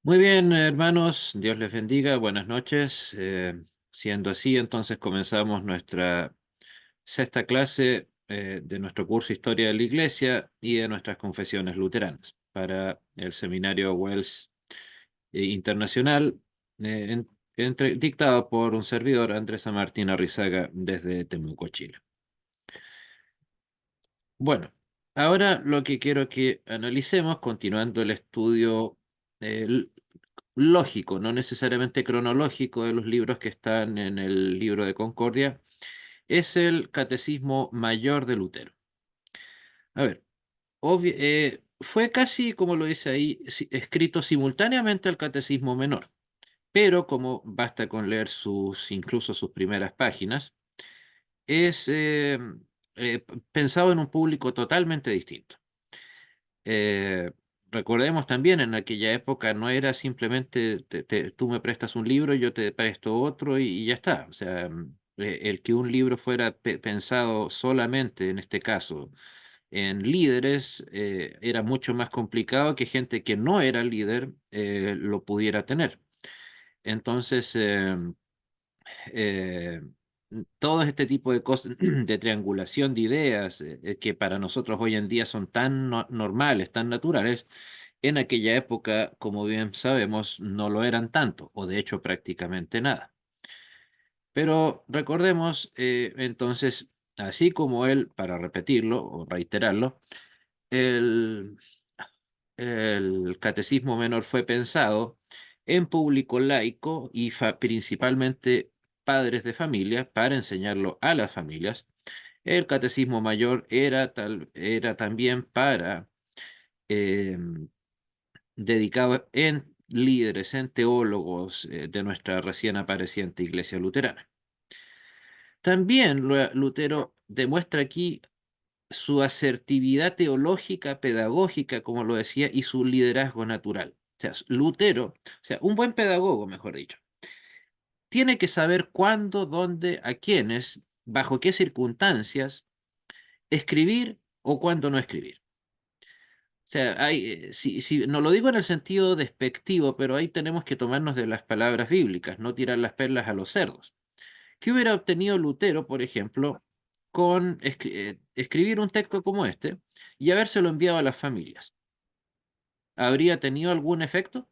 Muy bien, hermanos, Dios les bendiga, buenas noches. Siendo así, entonces comenzamos nuestra sexta clase de nuestro curso Historia de la Iglesia y de nuestras confesiones luteranas para el seminario Wells Internacional, dictado por un servidor, Andrés Martín Arrizaga, desde Temuco, Chile. Bueno, ahora lo que quiero que analicemos, continuando el estudio eh, lógico, no necesariamente cronológico de los libros que están en el libro de Concordia, es el Catecismo Mayor de Lutero. A ver, fue casi, como lo dice ahí, escrito simultáneamente al Catecismo Menor, pero como basta con leer incluso sus primeras páginas, es pensado en un público totalmente distinto. Eh, Recordemos también, en aquella época no era simplemente tú me prestas un libro, yo te presto otro y ya está. O sea, el que un libro fuera pensado solamente, en este caso, en líderes, era mucho más complicado que gente que no era líder lo pudiera tener. Entonces, eh, todo este tipo de cosas, de triangulación de ideas, que para nosotros hoy en día son tan normales, tan naturales, en aquella época, como bien sabemos, no lo eran tanto, o de hecho prácticamente nada. Pero recordemos, entonces, así como él, para repetirlo o reiterarlo, el, el catecismo menor fue pensado en público laico y principalmente padres de familia para enseñarlo a las familias. El catecismo mayor era también para em, dedicado en líderes, en teólogos de nuestra recién apareciente Iglesia Luterana. También Lutero demuestra aquí su asertividad teológica, pedagógica, como lo decía, y su liderazgo natural. O sea, un buen pedagogo, mejor dicho, tiene que saber cuándo, dónde, a quiénes, bajo qué circunstancias, escribir o cuándo no escribir. O sea, no lo digo en el sentido despectivo, pero ahí tenemos que tomarnos de las palabras bíblicas, no tirar las perlas a los cerdos. ¿Qué hubiera obtenido Lutero, por ejemplo, con escribir un texto como este y habérselo enviado a las familias? ¿Habría tenido algún efecto?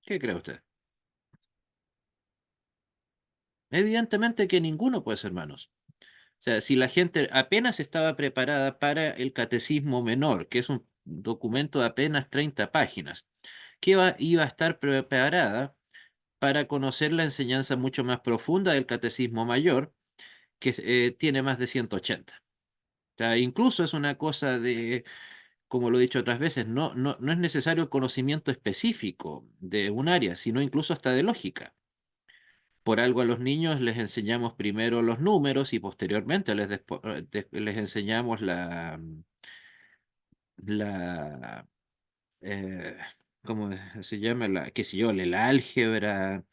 ¿Qué cree usted? Evidentemente que ninguno, pues, hermanos. O sea, si la gente apenas estaba preparada para el catecismo menor, que es un documento de apenas 30 páginas, iba a estar preparada para conocer la enseñanza mucho más profunda del catecismo mayor, que tiene más de 180? O sea, incluso es una cosa de, como lo he dicho otras veces, no es necesario el conocimiento específico de un área, sino incluso hasta de lógica. Por algo a los niños les enseñamos primero los números y posteriormente les enseñamos la eh, ¿cómo se llama? Qué sé yo, la álgebra,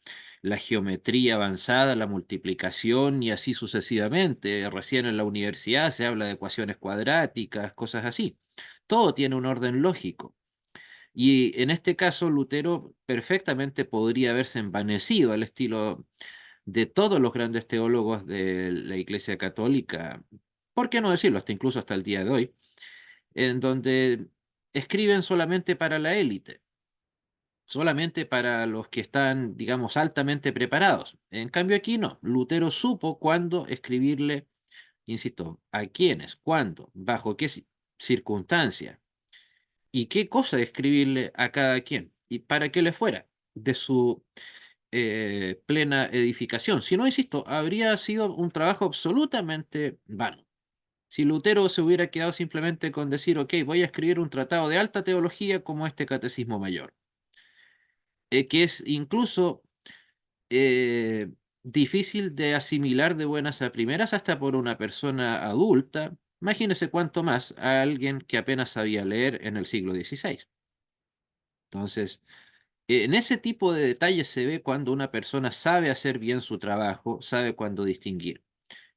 la geometría avanzada, la multiplicación y así sucesivamente. Recién en la universidad se habla de ecuaciones cuadráticas, cosas así. Todo tiene un orden lógico. Y en este caso, Lutero perfectamente podría haberse envanecido al estilo de todos los grandes teólogos de la Iglesia Católica, ¿por qué no decirlo? Hasta incluso hasta el día de hoy, en donde escriben solamente para la élite, solamente para los que están, digamos, altamente preparados. En cambio aquí no, Lutero supo cuándo escribirle, insisto, a quiénes, cuándo, bajo qué circunstancia y qué cosa escribirle a cada quien y para qué le fuera de su plena edificación. Si no, insisto, habría sido un trabajo absolutamente vano. Si Lutero se hubiera quedado simplemente con decir, ok, voy a escribir un tratado de alta teología como este Catecismo Mayor, que es incluso eh, difícil de asimilar de buenas a primeras hasta por una persona adulta, imagínese cuánto más a alguien que apenas sabía leer en el siglo XVI. Entonces, en ese tipo de detalles se ve cuando una persona sabe hacer bien su trabajo, sabe cuándo distinguir.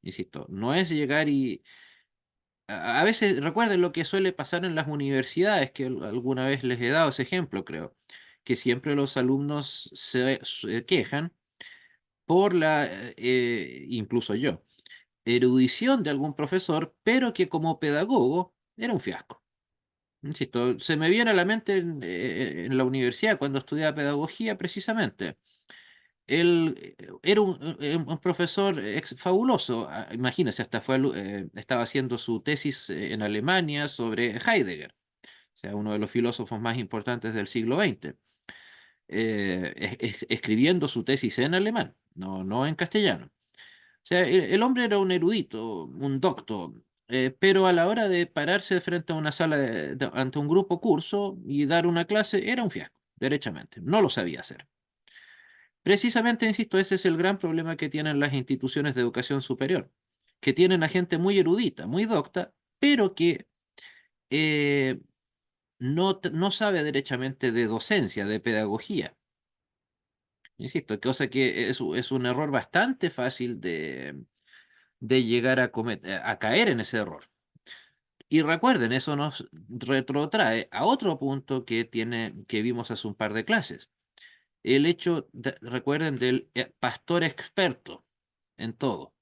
Insisto, no es llegar A veces recuerden lo que suele pasar en las universidades, que alguna vez les he dado ese ejemplo, creo, que siempre los alumnos se quejan por incluso yo, erudición de algún profesor, pero que como pedagogo era un fiasco. Insisto, se me viene a la mente en la universidad cuando estudiaba pedagogía precisamente. Él era un profesor fabuloso. Imagínese, hasta estaba haciendo su tesis en Alemania sobre Heidegger, o sea, uno de los filósofos más importantes del siglo XX, escribiendo su tesis en alemán, no en castellano. O sea, el hombre era un erudito, un docto, pero a la hora de pararse frente a una sala, ante un grupo curso y dar una clase, era un fiasco, derechamente. No lo sabía hacer. Precisamente, insisto, ese es el gran problema que tienen las instituciones de educación superior, que tienen a gente muy erudita, muy docta, pero que eh, no sabe derechamente de docencia, de pedagogía. Insisto, cosa que es un error bastante fácil de llegar a caer en ese error. Y recuerden, eso nos retrotrae a otro punto que vimos hace un par de clases. El hecho, recuerden, del pastor experto en todo.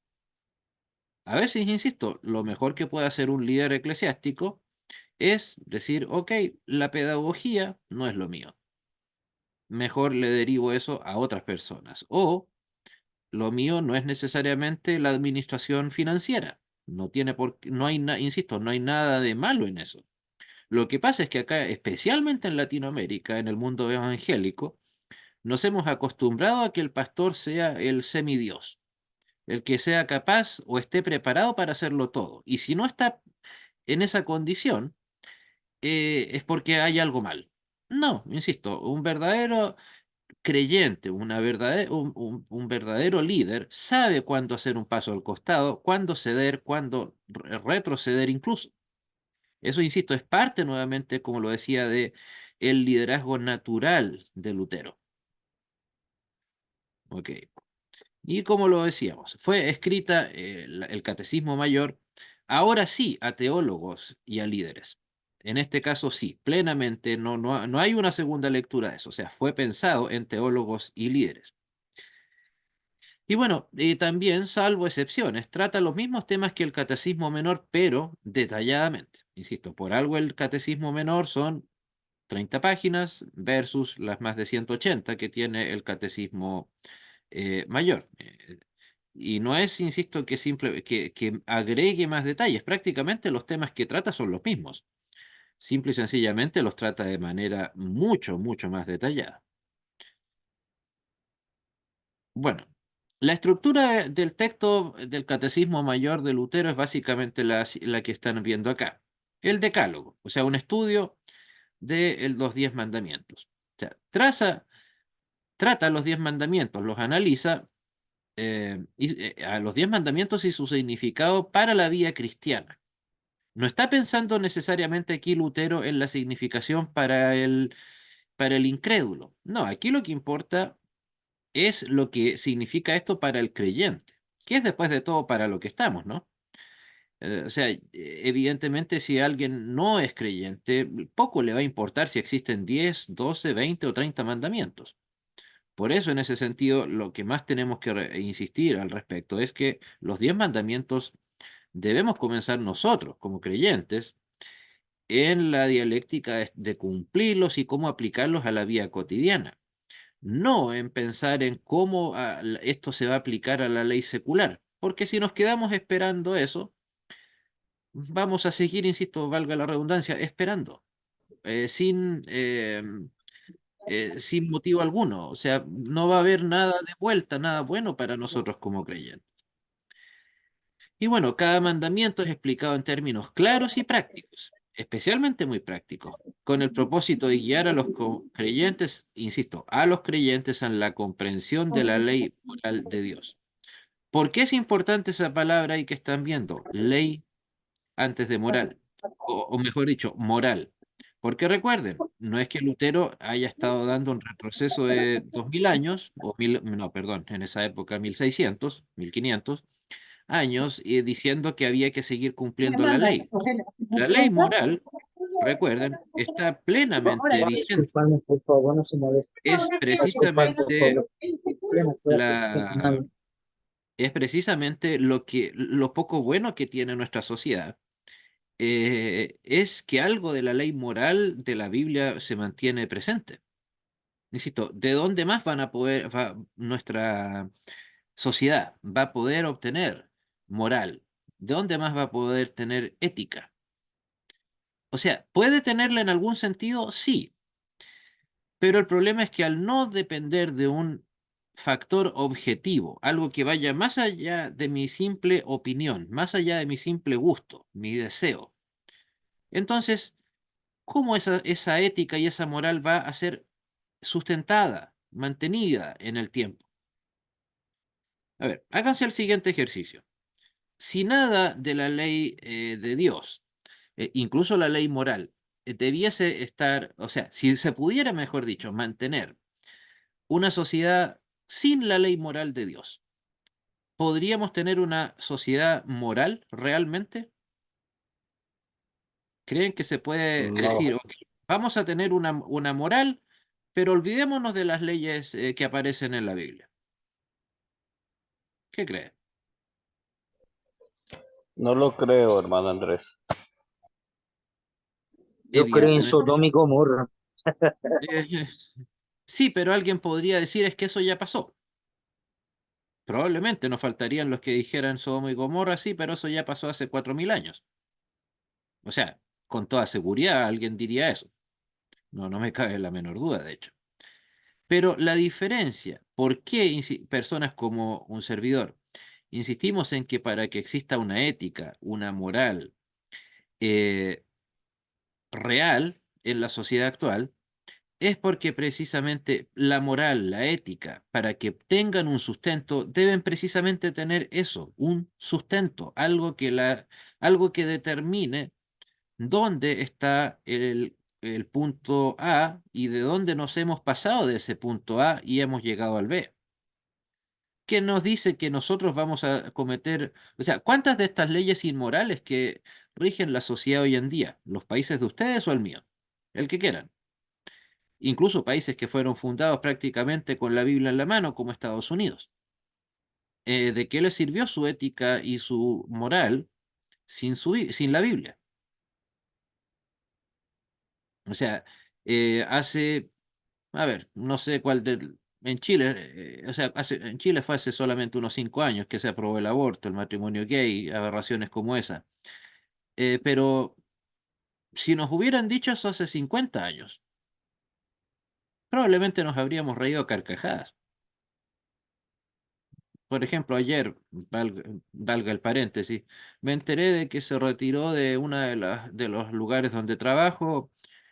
A veces, insisto, lo mejor que puede hacer un líder eclesiástico es decir, ok, la pedagogía no es lo mío. Mejor le derivo eso a otras personas. O lo mío no es necesariamente la administración financiera. No tiene no hay, insisto, no hay nada de malo en eso. Lo que pasa es que acá, especialmente en Latinoamérica, en el mundo evangélico, nos hemos acostumbrado a que el pastor sea el semidios, el que sea capaz o esté preparado para hacerlo todo. Y si no está en esa condición, es porque hay algo mal. No, insisto, un verdadero creyente, un verdadero líder, sabe cuándo hacer un paso al costado, cuándo ceder, cuándo retroceder incluso. Eso, insisto, es parte nuevamente, como lo decía, de el liderazgo natural de Lutero. Ok. Y como lo decíamos, fue escrita el Catecismo Mayor, ahora sí, a teólogos y a líderes. En este caso sí, plenamente, no hay una segunda lectura de eso, o sea, fue pensado en teólogos y líderes. Y bueno, también, salvo excepciones, trata los mismos temas que el Catecismo Menor, pero detalladamente. Insisto, por algo el Catecismo Menor son 30 páginas versus las más de 180 que tiene el Catecismo Mayor. Y no es, insisto, que agregue más detalles. Prácticamente los temas que trata son los mismos. Simple y sencillamente los trata de manera mucho más detallada. Bueno, la estructura del texto del Catecismo Mayor de Lutero es básicamente la que están viendo acá. El Decálogo, o sea, un estudio de los 10 mandamientos. O sea, trata los 10 mandamientos, los analiza a los 10 mandamientos y su significado para la vida cristiana. No está pensando necesariamente aquí Lutero en la significación para el incrédulo. No, aquí lo que importa es lo que significa esto para el creyente, que es después de todo para lo que estamos, ¿no? O sea, evidentemente si alguien no es creyente, poco le va a importar si existen 10, 12, 20 o 30 mandamientos. Por eso, en ese sentido, lo que más tenemos que insistir al respecto es que los 10 mandamientos debemos comenzar nosotros, como creyentes, en la dialéctica de cumplirlos y cómo aplicarlos a la vida cotidiana, no en pensar en cómo esto se va a aplicar a la ley secular, porque si nos quedamos esperando eso, vamos a seguir, insisto, valga la redundancia, esperando, sin motivo alguno. O sea, no va a haber nada de vuelta, nada bueno para nosotros como creyentes. Y bueno, cada mandamiento es explicado en términos claros y prácticos, especialmente muy prácticos, con el propósito de guiar a los creyentes, insisto, a los creyentes en la comprensión de la ley moral de Dios. ¿Por qué es importante esa palabra ahí que están viendo? Ley antes de moral, o mejor dicho, moral. Porque recuerden, no es que Lutero haya estado dando un retroceso de 2000 años, no, perdón, en esa época 1600, 1500, años diciendo que había que seguir cumpliendo la ley. La ley moral, recuerden, está plenamente vigente. Disculpadme, por favor, no se moleste. Es Disculpad, por precisamente favor. Plena clase, sí, la, es precisamente lo poco bueno que tiene nuestra sociedad. Es que algo de la ley moral de la Biblia se mantiene presente. Insisto, ¿de dónde más nuestra sociedad va a poder obtener moral? ¿De dónde más va a poder tener ética? O sea, ¿puede tenerla en algún sentido? Sí, pero el problema es que al no depender de un factor objetivo, algo que vaya más allá de mi simple opinión, más allá de mi simple gusto, mi deseo, entonces, ¿cómo esa ética y esa moral va a ser sustentada, mantenida en el tiempo? A ver, háganse el siguiente ejercicio. Si nada de la ley de Dios, incluso la ley moral, debiese estar, o sea, si se pudiera, mejor dicho, mantener una sociedad sin la ley moral de Dios, ¿podríamos tener una sociedad moral realmente? ¿Creen que se puede no, decir, ok, vamos a tener una moral, pero olvidémonos de las leyes que aparecen en la Biblia? ¿Qué creen? No lo creo, hermano Andrés. yo creo en Evidentemente. Sodoma y Gomorra. eh, sí, pero alguien podría decir es que eso ya pasó. Probablemente nos faltarían los que dijeran Sodoma y Gomorra, sí, pero eso ya pasó hace 4000 años. O sea, con toda seguridad alguien diría eso. No, no me cabe la menor duda, de hecho. Pero la diferencia, ¿por qué personas como un servidor insistimos en que para que exista una ética, una moral eh, real en la sociedad actual, es porque precisamente la moral, la ética, para que tengan un sustento, deben precisamente tener eso, un sustento, algo que determine dónde está el punto A y de dónde nos hemos pasado de ese punto A y hemos llegado al B. ¿Qué nos dice que nosotros vamos a cometer? O sea, ¿cuántas de estas leyes inmorales que rigen la sociedad hoy en día? ¿Los países de ustedes o el mío? El que quieran. Incluso países que fueron fundados prácticamente con la Biblia en la mano, como Estados Unidos. ¿De qué les sirvió su ética y su moral sin la Biblia? O sea, hace, a ver, no sé cuál en Chile, o sea, en Chile fue hace solamente unos 5 años que se aprobó el aborto, el matrimonio gay, aberraciones como esa. Pero si nos hubieran dicho eso hace 50 años, probablemente nos habríamos reído a carcajadas. Por ejemplo, ayer, valga el paréntesis, me enteré de que se retiró de una de los lugares donde trabajo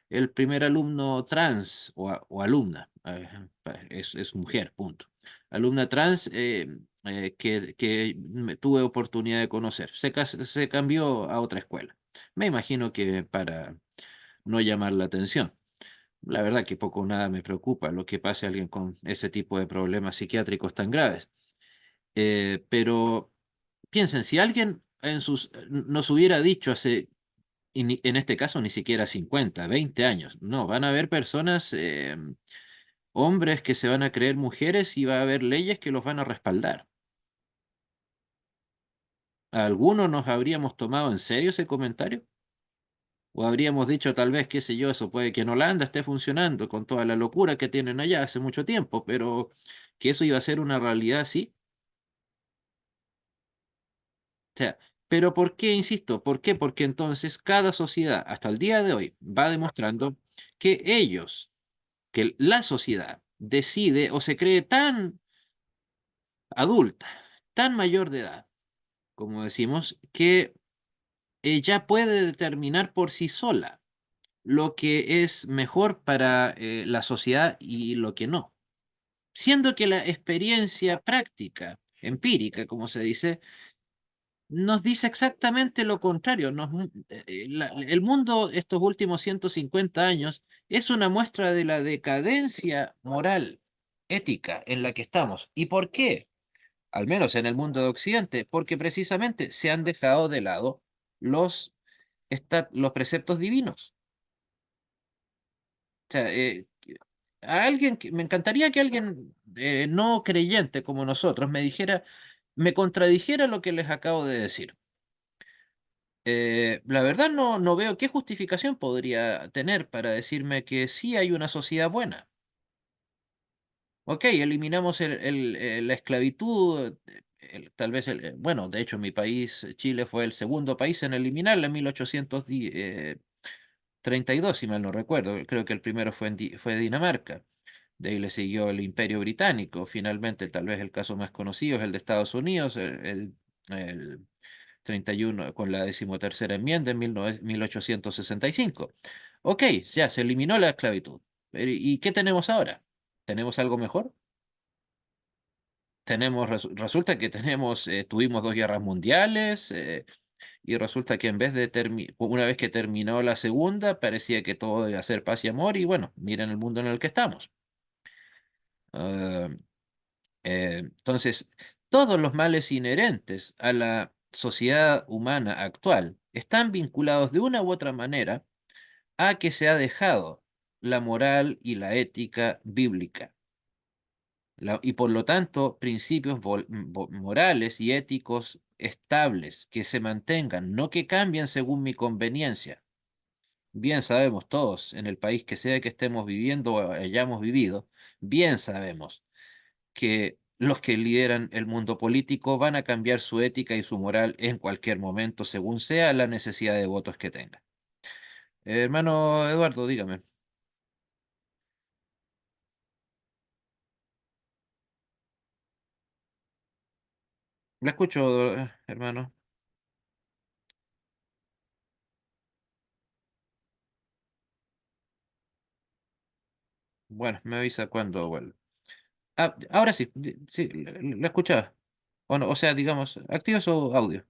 el primer alumno trans o alumna, es mujer, punto. Alumna trans que tuve oportunidad de conocer. Se cambió a otra escuela. Me imagino que para no llamar la atención. La verdad que poco o nada me preocupa lo que pase a alguien con ese tipo de problemas psiquiátricos tan graves. Pero piensen, si alguien nos hubiera dicho en este caso ni siquiera 50 20 años, no, van a haber personas, hombres que se van a creer mujeres y va a haber leyes que los van a respaldar. ¿Algunos nos habríamos tomado en serio ese comentario? ¿O habríamos dicho tal vez, qué sé yo, eso puede que en Holanda esté funcionando con toda la locura que tienen allá hace mucho tiempo, pero que eso iba a ser una realidad así? Sea, pero ¿por qué, insisto? ¿Por qué? Porque entonces cada sociedad hasta el día de hoy va demostrando que la sociedad decide o se cree tan adulta, tan mayor de edad, como decimos, que ya puede determinar por sí sola lo que es mejor para la sociedad y lo que no. Siendo que la experiencia práctica, empírica, como se dice, nos dice exactamente lo contrario. El mundo estos últimos 150 años es una muestra de la decadencia moral, ética en la que estamos. ¿Y por qué? al menos en el mundo de Occidente, porque precisamente se han dejado de lado los, los preceptos divinos. O sea, a alguien me encantaría que alguien no creyente como nosotros me dijera, me contradijera lo que les acabo de decir. La verdad no veo qué justificación podría tener para decirme que sí hay una sociedad buena. Ok, eliminamos la esclavitud, tal vez, bueno, de hecho mi país, Chile, fue el segundo país en eliminarla en 1832, si mal no recuerdo. Creo que el primero fue Dinamarca. De ahí le siguió el Imperio Británico. Finalmente, tal vez el caso más conocido es el de Estados Unidos, el 31, con la decimotercera enmienda en 1865. Ok, ya se eliminó la esclavitud. ¿Y qué tenemos ahora? ¿Tenemos algo mejor? Resulta que tuvimos dos guerras mundiales, y resulta que en vez de una vez que terminó la segunda, parecía que todo iba a ser paz y amor, y bueno, miren el mundo en el que estamos. Ah, entonces, todos los males inherentes a la sociedad humana actual están vinculados de una u otra manera a que se ha dejado la moral y la ética bíblica. Y por lo tanto, principios morales y éticos estables que se mantengan, no que cambien según mi conveniencia. Bien sabemos todos, en el país que sea que estemos viviendo o hayamos vivido, bien sabemos que los que lideran el mundo político van a cambiar su ética y su moral en cualquier momento, según sea la necesidad de votos que tengan. Hermano Eduardo, dígame. Le escucho, hermano. Bueno, me avisa cuando vuelva. Ah, ahora sí, sí, la escuchaba. O sea, digamos, activo su audio.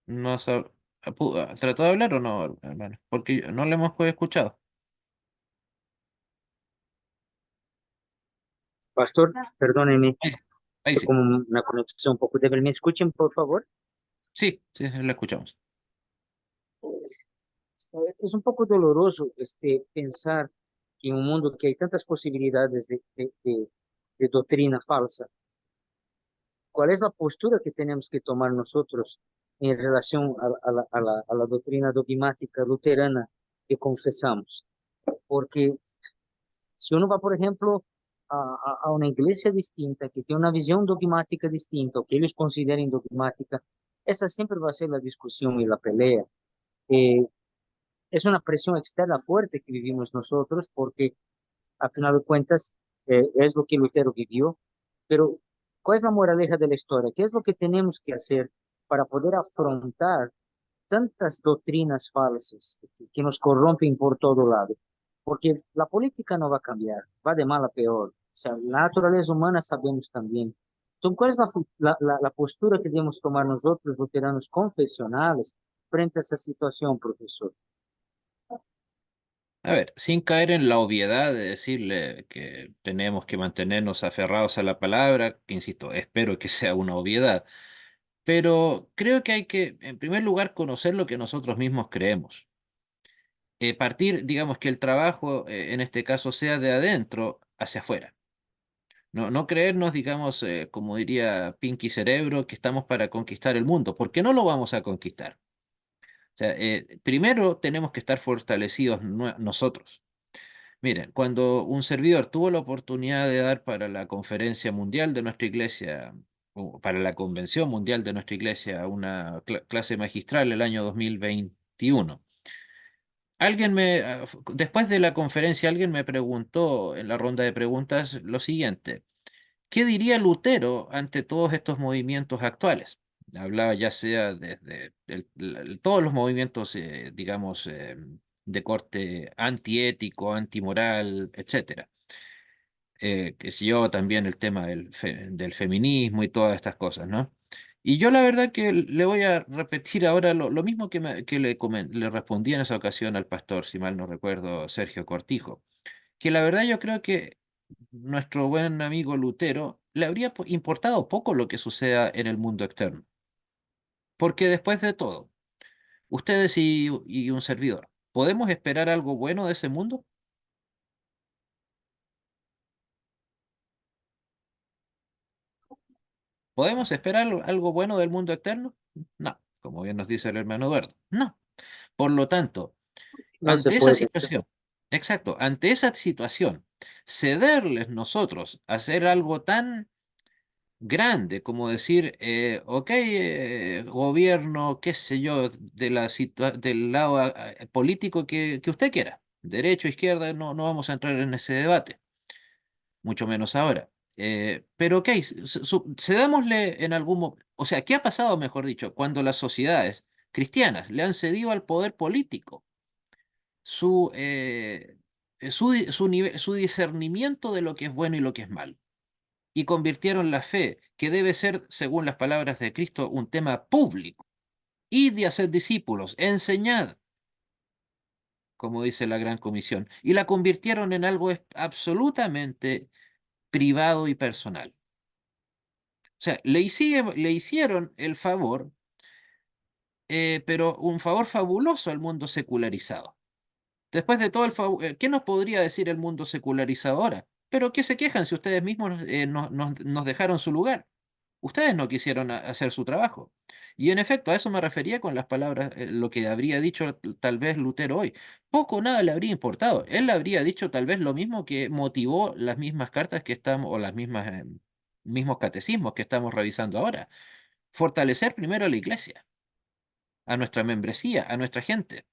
No ¿Trató de hablar o no, hermano? Porque no le hemos escuchado. Pastor, perdóneme, Ahí sí, ahí fue sí, como una conexión un poco débil. ¿Me escuchen, por favor? sí, sí, la escuchamos. Es un poco doloroso pensar que en un mundo que hay tantas posibilidades de doctrina falsa, ¿cuál es la postura que tenemos que tomar nosotros en relación a la doctrina dogmática luterana que confesamos? Porque si uno va, por ejemplo, a una iglesia distinta, que tiene una visión dogmática distinta, o que ellos consideren dogmática, esa siempre va a ser la discusión y la pelea. Eh, es una presión externa fuerte que vivimos nosotros, porque al final de cuentas es lo que Lutero vivió, pero ¿cuál es la moraleja de la historia? ¿Qué es lo que tenemos que hacer para poder afrontar tantas doctrinas falsas que nos corrompen por todo lado? Porque la política no va a cambiar, va de mal a peor. O sea, la naturaleza humana sabemos también. Entonces, ¿cuál es la postura que debemos tomar nosotros, luteranos confesionales, frente a esa situación, profesor? A ver, sin caer en la obviedad de decirle que tenemos que mantenernos aferrados a la palabra, que insisto, espero que sea una obviedad, pero creo que hay que, en primer lugar, conocer lo que nosotros mismos creemos. Partir, digamos, que el trabajo, en este caso, sea de adentro hacia afuera. No creernos, digamos, como diría Pinky Cerebro, que estamos para conquistar el mundo, porque no lo vamos a conquistar. O sea, primero tenemos que estar fortalecidos nosotros. Miren, cuando un servidor tuvo la oportunidad de dar para la conferencia mundial de nuestra iglesia, o para la convención mundial de nuestra iglesia, una clase magistral el año 2021, después de la conferencia, alguien me preguntó en la ronda de preguntas lo siguiente: ¿qué diría Lutero ante todos estos movimientos actuales? Hablaba ya sea desde todos los movimientos, digamos, de corte antiético, antimoral, etcétera. Que sé yo, también el tema del feminismo y todas estas cosas, ¿no? Y yo la verdad que le voy a repetir ahora lo mismo que le respondí en esa ocasión al pastor, si mal no recuerdo, Sergio Cortijo, que la verdad yo creo que nuestro buen amigo Lutero le habría importado poco lo que suceda en el mundo externo, porque después de todo, ustedes y un servidor, ¿podemos esperar algo bueno de ese mundo? ¿Podemos esperar algo bueno del mundo externo? No, como bien nos dice el hermano Eduardo, no. Por lo tanto, No se ante esa puede. situación, exacto, ante esa situación, cederles nosotros a hacer algo tan grande como decir, ok, gobierno, qué sé yo, del lado político que usted quiera, derecho, izquierda, no vamos a entrar en ese debate, mucho menos ahora. Pero ok, cedámosle en algún momento, o sea, ¿qué ha pasado, mejor dicho, cuando las sociedades cristianas le han cedido al poder político su discernimiento de lo que es bueno y lo que es malo? Y convirtieron la fe, que debe ser, según las palabras de Cristo, un tema público, y de hacer discípulos, enseñad, como dice la Gran Comisión, y la convirtieron en algo absolutamente privado y personal. O sea, le hicieron el favor, pero un favor fabuloso al mundo secularizado. Después de todo el favor, ¿qué nos podría decir el mundo secularizado ahora? Pero ¿qué se quejan si ustedes mismos nos dejaron su lugar? Ustedes no quisieron hacer su trabajo. Y en efecto, a eso me refería con las palabras, lo que habría dicho tal vez Lutero hoy. Poco o nada le habría importado. Él le habría dicho tal vez lo mismo que motivó las mismas cartas que estamos, o las mismas, mismos catecismos que estamos revisando ahora. Fortalecer primero a la iglesia, a nuestra membresía, a nuestra gente.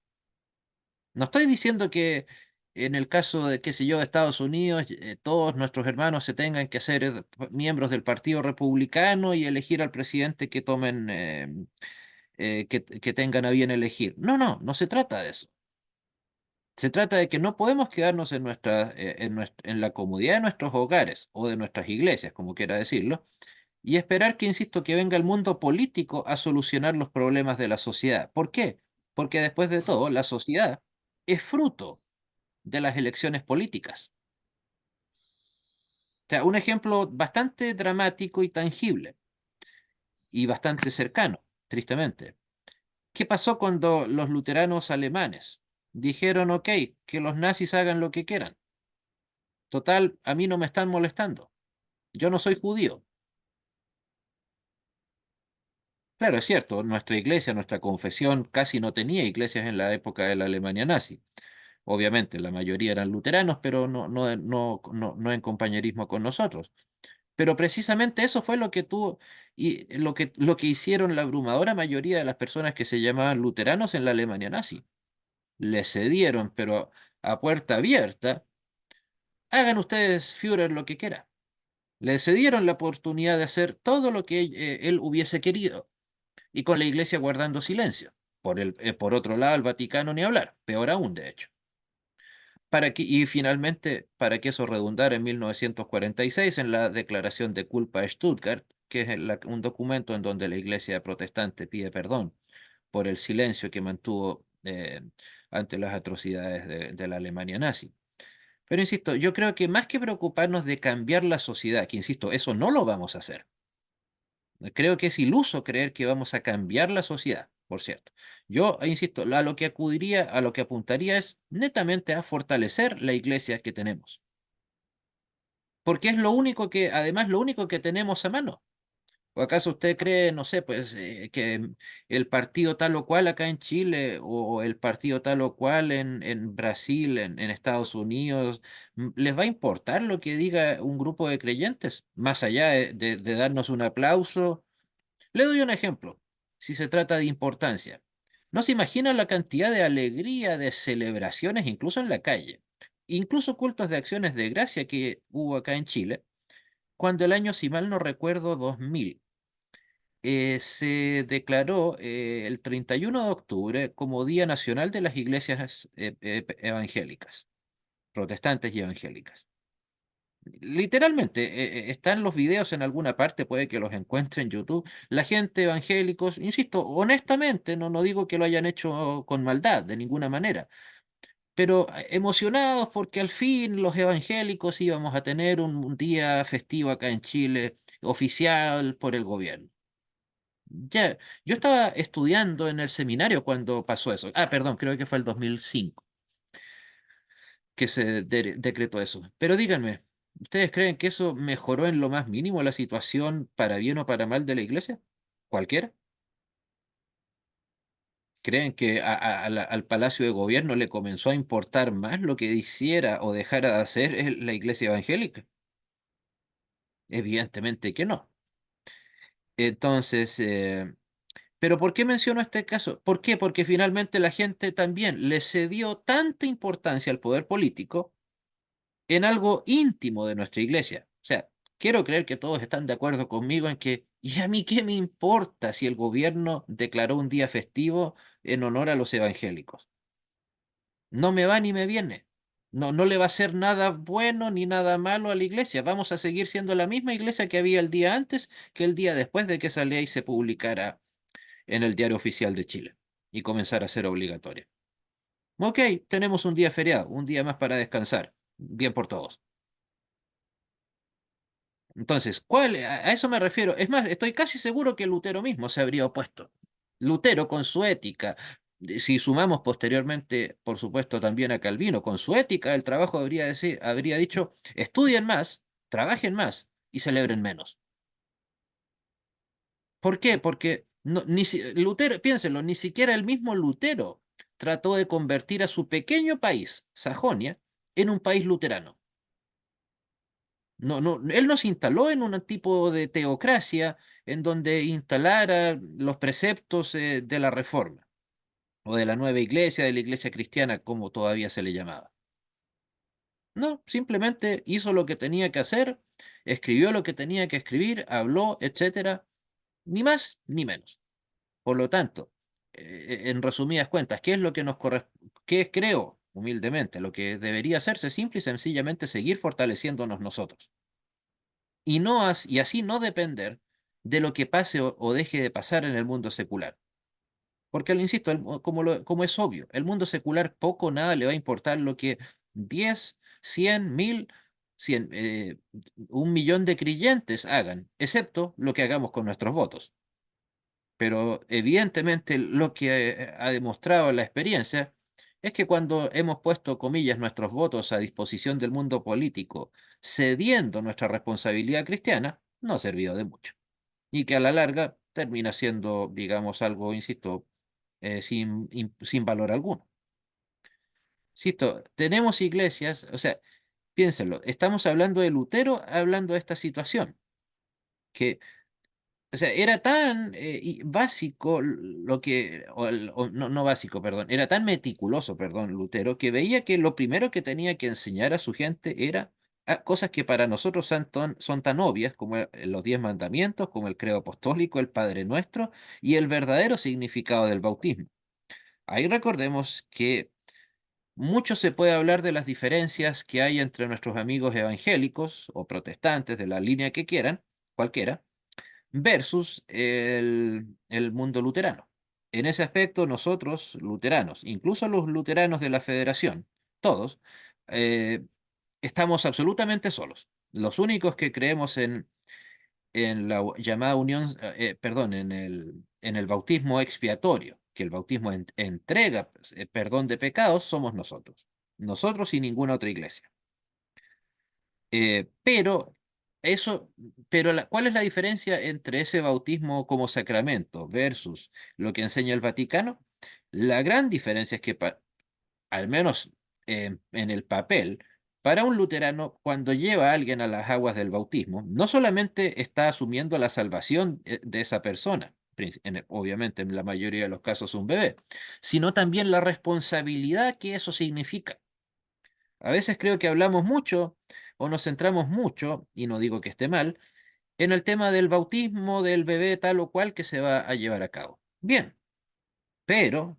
No estoy diciendo que en el caso de, qué sé yo, de Estados Unidos, todos nuestros hermanos se tengan que hacer miembros del Partido Republicano y elegir al presidente que tomen, que tengan a bien elegir. No se trata de eso. Se trata de que no podemos quedarnos en la comodidad de nuestros hogares o de nuestras iglesias, como quiera decirlo, y esperar que, insisto, que venga el mundo político a solucionar los problemas de la sociedad. ¿Por qué? Porque después de todo, la sociedad es fruto de las elecciones políticas. O sea, un ejemplo bastante dramático y tangible y bastante cercano, tristemente. ¿Qué pasó cuando los luteranos alemanes dijeron, ok, que los nazis hagan lo que quieran? Total, a mí no me están molestando. Yo no soy judío. Claro, es cierto, nuestra iglesia, nuestra confesión casi no tenía iglesias en la época de la Alemania nazi. Obviamente, la mayoría eran luteranos, pero no en compañerismo con nosotros. Pero precisamente eso fue lo que tuvo y lo que hicieron la abrumadora mayoría de las personas que se llamaban luteranos en la Alemania nazi. Le cedieron, pero a puerta abierta, hagan ustedes, Führer, lo que quiera. Le cedieron la oportunidad de hacer todo lo que él hubiese querido, y con la iglesia guardando silencio. Por otro lado, el Vaticano ni hablar, peor aún, de hecho. Y finalmente, para que eso redundara en 1946 en la Declaración de Culpa de Stuttgart, que es un documento en donde la Iglesia protestante pide perdón por el silencio que mantuvo ante las atrocidades de la Alemania nazi. Pero insisto, yo creo que más que preocuparnos de cambiar la sociedad, que insisto, eso no lo vamos a hacer. Creo que es iluso creer que vamos a cambiar la sociedad, por cierto. Yo, insisto, a lo que acudiría, a lo que apuntaría es netamente a fortalecer la iglesia que tenemos, porque es lo único que, además, lo único que tenemos a mano. ¿O acaso usted cree, no sé, pues, que el partido tal o cual acá en Chile o el partido tal o cual en Brasil, en Estados Unidos, les va a importar lo que diga un grupo de creyentes, más allá de darnos un aplauso? Le doy un ejemplo, si se trata de importancia. No se imagina la cantidad de alegría, de celebraciones, incluso en la calle, incluso cultos de acciones de gracia que hubo acá en Chile, cuando el año, si mal no recuerdo, 2000, se declaró el 31 de octubre como Día Nacional de las Iglesias Evangélicas, protestantes y evangélicas. Literalmente, están los videos en alguna parte, puede que los encuentre en YouTube. La gente evangélicos, insisto, honestamente, no digo que lo hayan hecho con maldad, de ninguna manera, pero emocionados porque al fin los evangélicos íbamos a tener un día festivo acá en Chile, oficial por el gobierno. Ya, yo estaba estudiando en el seminario cuando pasó eso. Ah, perdón, creo que fue el 2005 que se decretó eso. Pero díganme, ¿ustedes creen que eso mejoró en lo más mínimo la situación para bien o para mal de la iglesia? ¿Cualquiera? ¿Creen que al Palacio de Gobierno le comenzó a importar más lo que hiciera o dejara de hacer la iglesia evangélica? Evidentemente que no. Entonces, ¿pero por qué menciono este caso? ¿Por qué? Porque finalmente la gente también le cedió tanta importancia al poder político en algo íntimo de nuestra iglesia. O sea, quiero creer que todos están de acuerdo conmigo en que, ¿y a mí qué me importa si el gobierno declaró un día festivo en honor a los evangélicos? No me va ni me viene. No le va a hacer nada bueno ni nada malo a la iglesia. Vamos a seguir siendo la misma iglesia que había el día antes que el día después de que esa ley se publicara en el Diario Oficial de Chile y comenzara a ser obligatoria. Ok, tenemos un día feriado, un día más para descansar. Bien por todos. Entonces, a eso me refiero. Es más, estoy casi seguro que Lutero mismo se habría opuesto. Lutero con su ética, si sumamos posteriormente, por supuesto, también a Calvino, con su ética, el trabajo habría dicho, estudien más, trabajen más y celebren menos. ¿Por qué? Porque Lutero, piénsenlo, ni siquiera el mismo Lutero trató de convertir a su pequeño país, Sajonia, en un país luterano. Él no se instaló en un tipo de teocracia en donde instalara los preceptos de la Reforma o de la nueva iglesia, de la iglesia cristiana, como todavía se le llamaba. No, simplemente hizo lo que tenía que hacer, escribió lo que tenía que escribir, habló, etcétera, ni más ni menos. Por lo tanto, en resumidas cuentas, ¿qué es lo que nos corresponde? ¿Qué creo, humildemente? Lo que debería hacerse simple y sencillamente seguir fortaleciéndonos nosotros y así no depender de lo que pase o deje de pasar en el mundo secular. Porque, lo insisto, como es obvio, el mundo secular poco o nada le va a importar lo que 10, 100, 1000, 100, 1 millón de creyentes hagan, excepto lo que hagamos con nuestros votos. Pero evidentemente lo que ha demostrado la experiencia es que cuando hemos puesto, comillas, nuestros votos a disposición del mundo político, cediendo nuestra responsabilidad cristiana, no ha servido de mucho. Y que a la larga termina siendo, digamos, algo, insisto, sin valor alguno. Insisto, tenemos iglesias, o sea, piénsenlo, estamos hablando de Lutero, hablando de esta situación, que o sea, era tan básico lo que, no básico, perdón, era tan meticuloso, perdón, Lutero, que veía que lo primero que tenía que enseñar a su gente era cosas que para nosotros son tan obvias como los 10 mandamientos, como el credo apostólico, el Padre Nuestro y el verdadero significado del bautismo. Ahí recordemos que mucho se puede hablar de las diferencias que hay entre nuestros amigos evangélicos o protestantes de la línea que quieran, cualquiera versus el mundo luterano. En ese aspecto, nosotros, luteranos, incluso los luteranos de la Federación, todos, eh, estamos absolutamente solos. Los únicos que creemos en la llamada unión, perdón, en el bautismo expiatorio, que el bautismo entrega perdón de pecados, somos nosotros. Nosotros y ninguna otra iglesia. Pero eso, ¿cuál es la diferencia entre ese bautismo como sacramento versus lo que enseña el Vaticano? La gran diferencia es que, al menos en el papel, para un luterano, cuando lleva a alguien a las aguas del bautismo, no solamente está asumiendo la salvación de esa persona, obviamente en la mayoría de los casos un bebé, sino también la responsabilidad que eso significa. A veces creo que hablamos mucho o nos centramos mucho, y no digo que esté mal, en el tema del bautismo del bebé tal o cual que se va a llevar a cabo. Bien, pero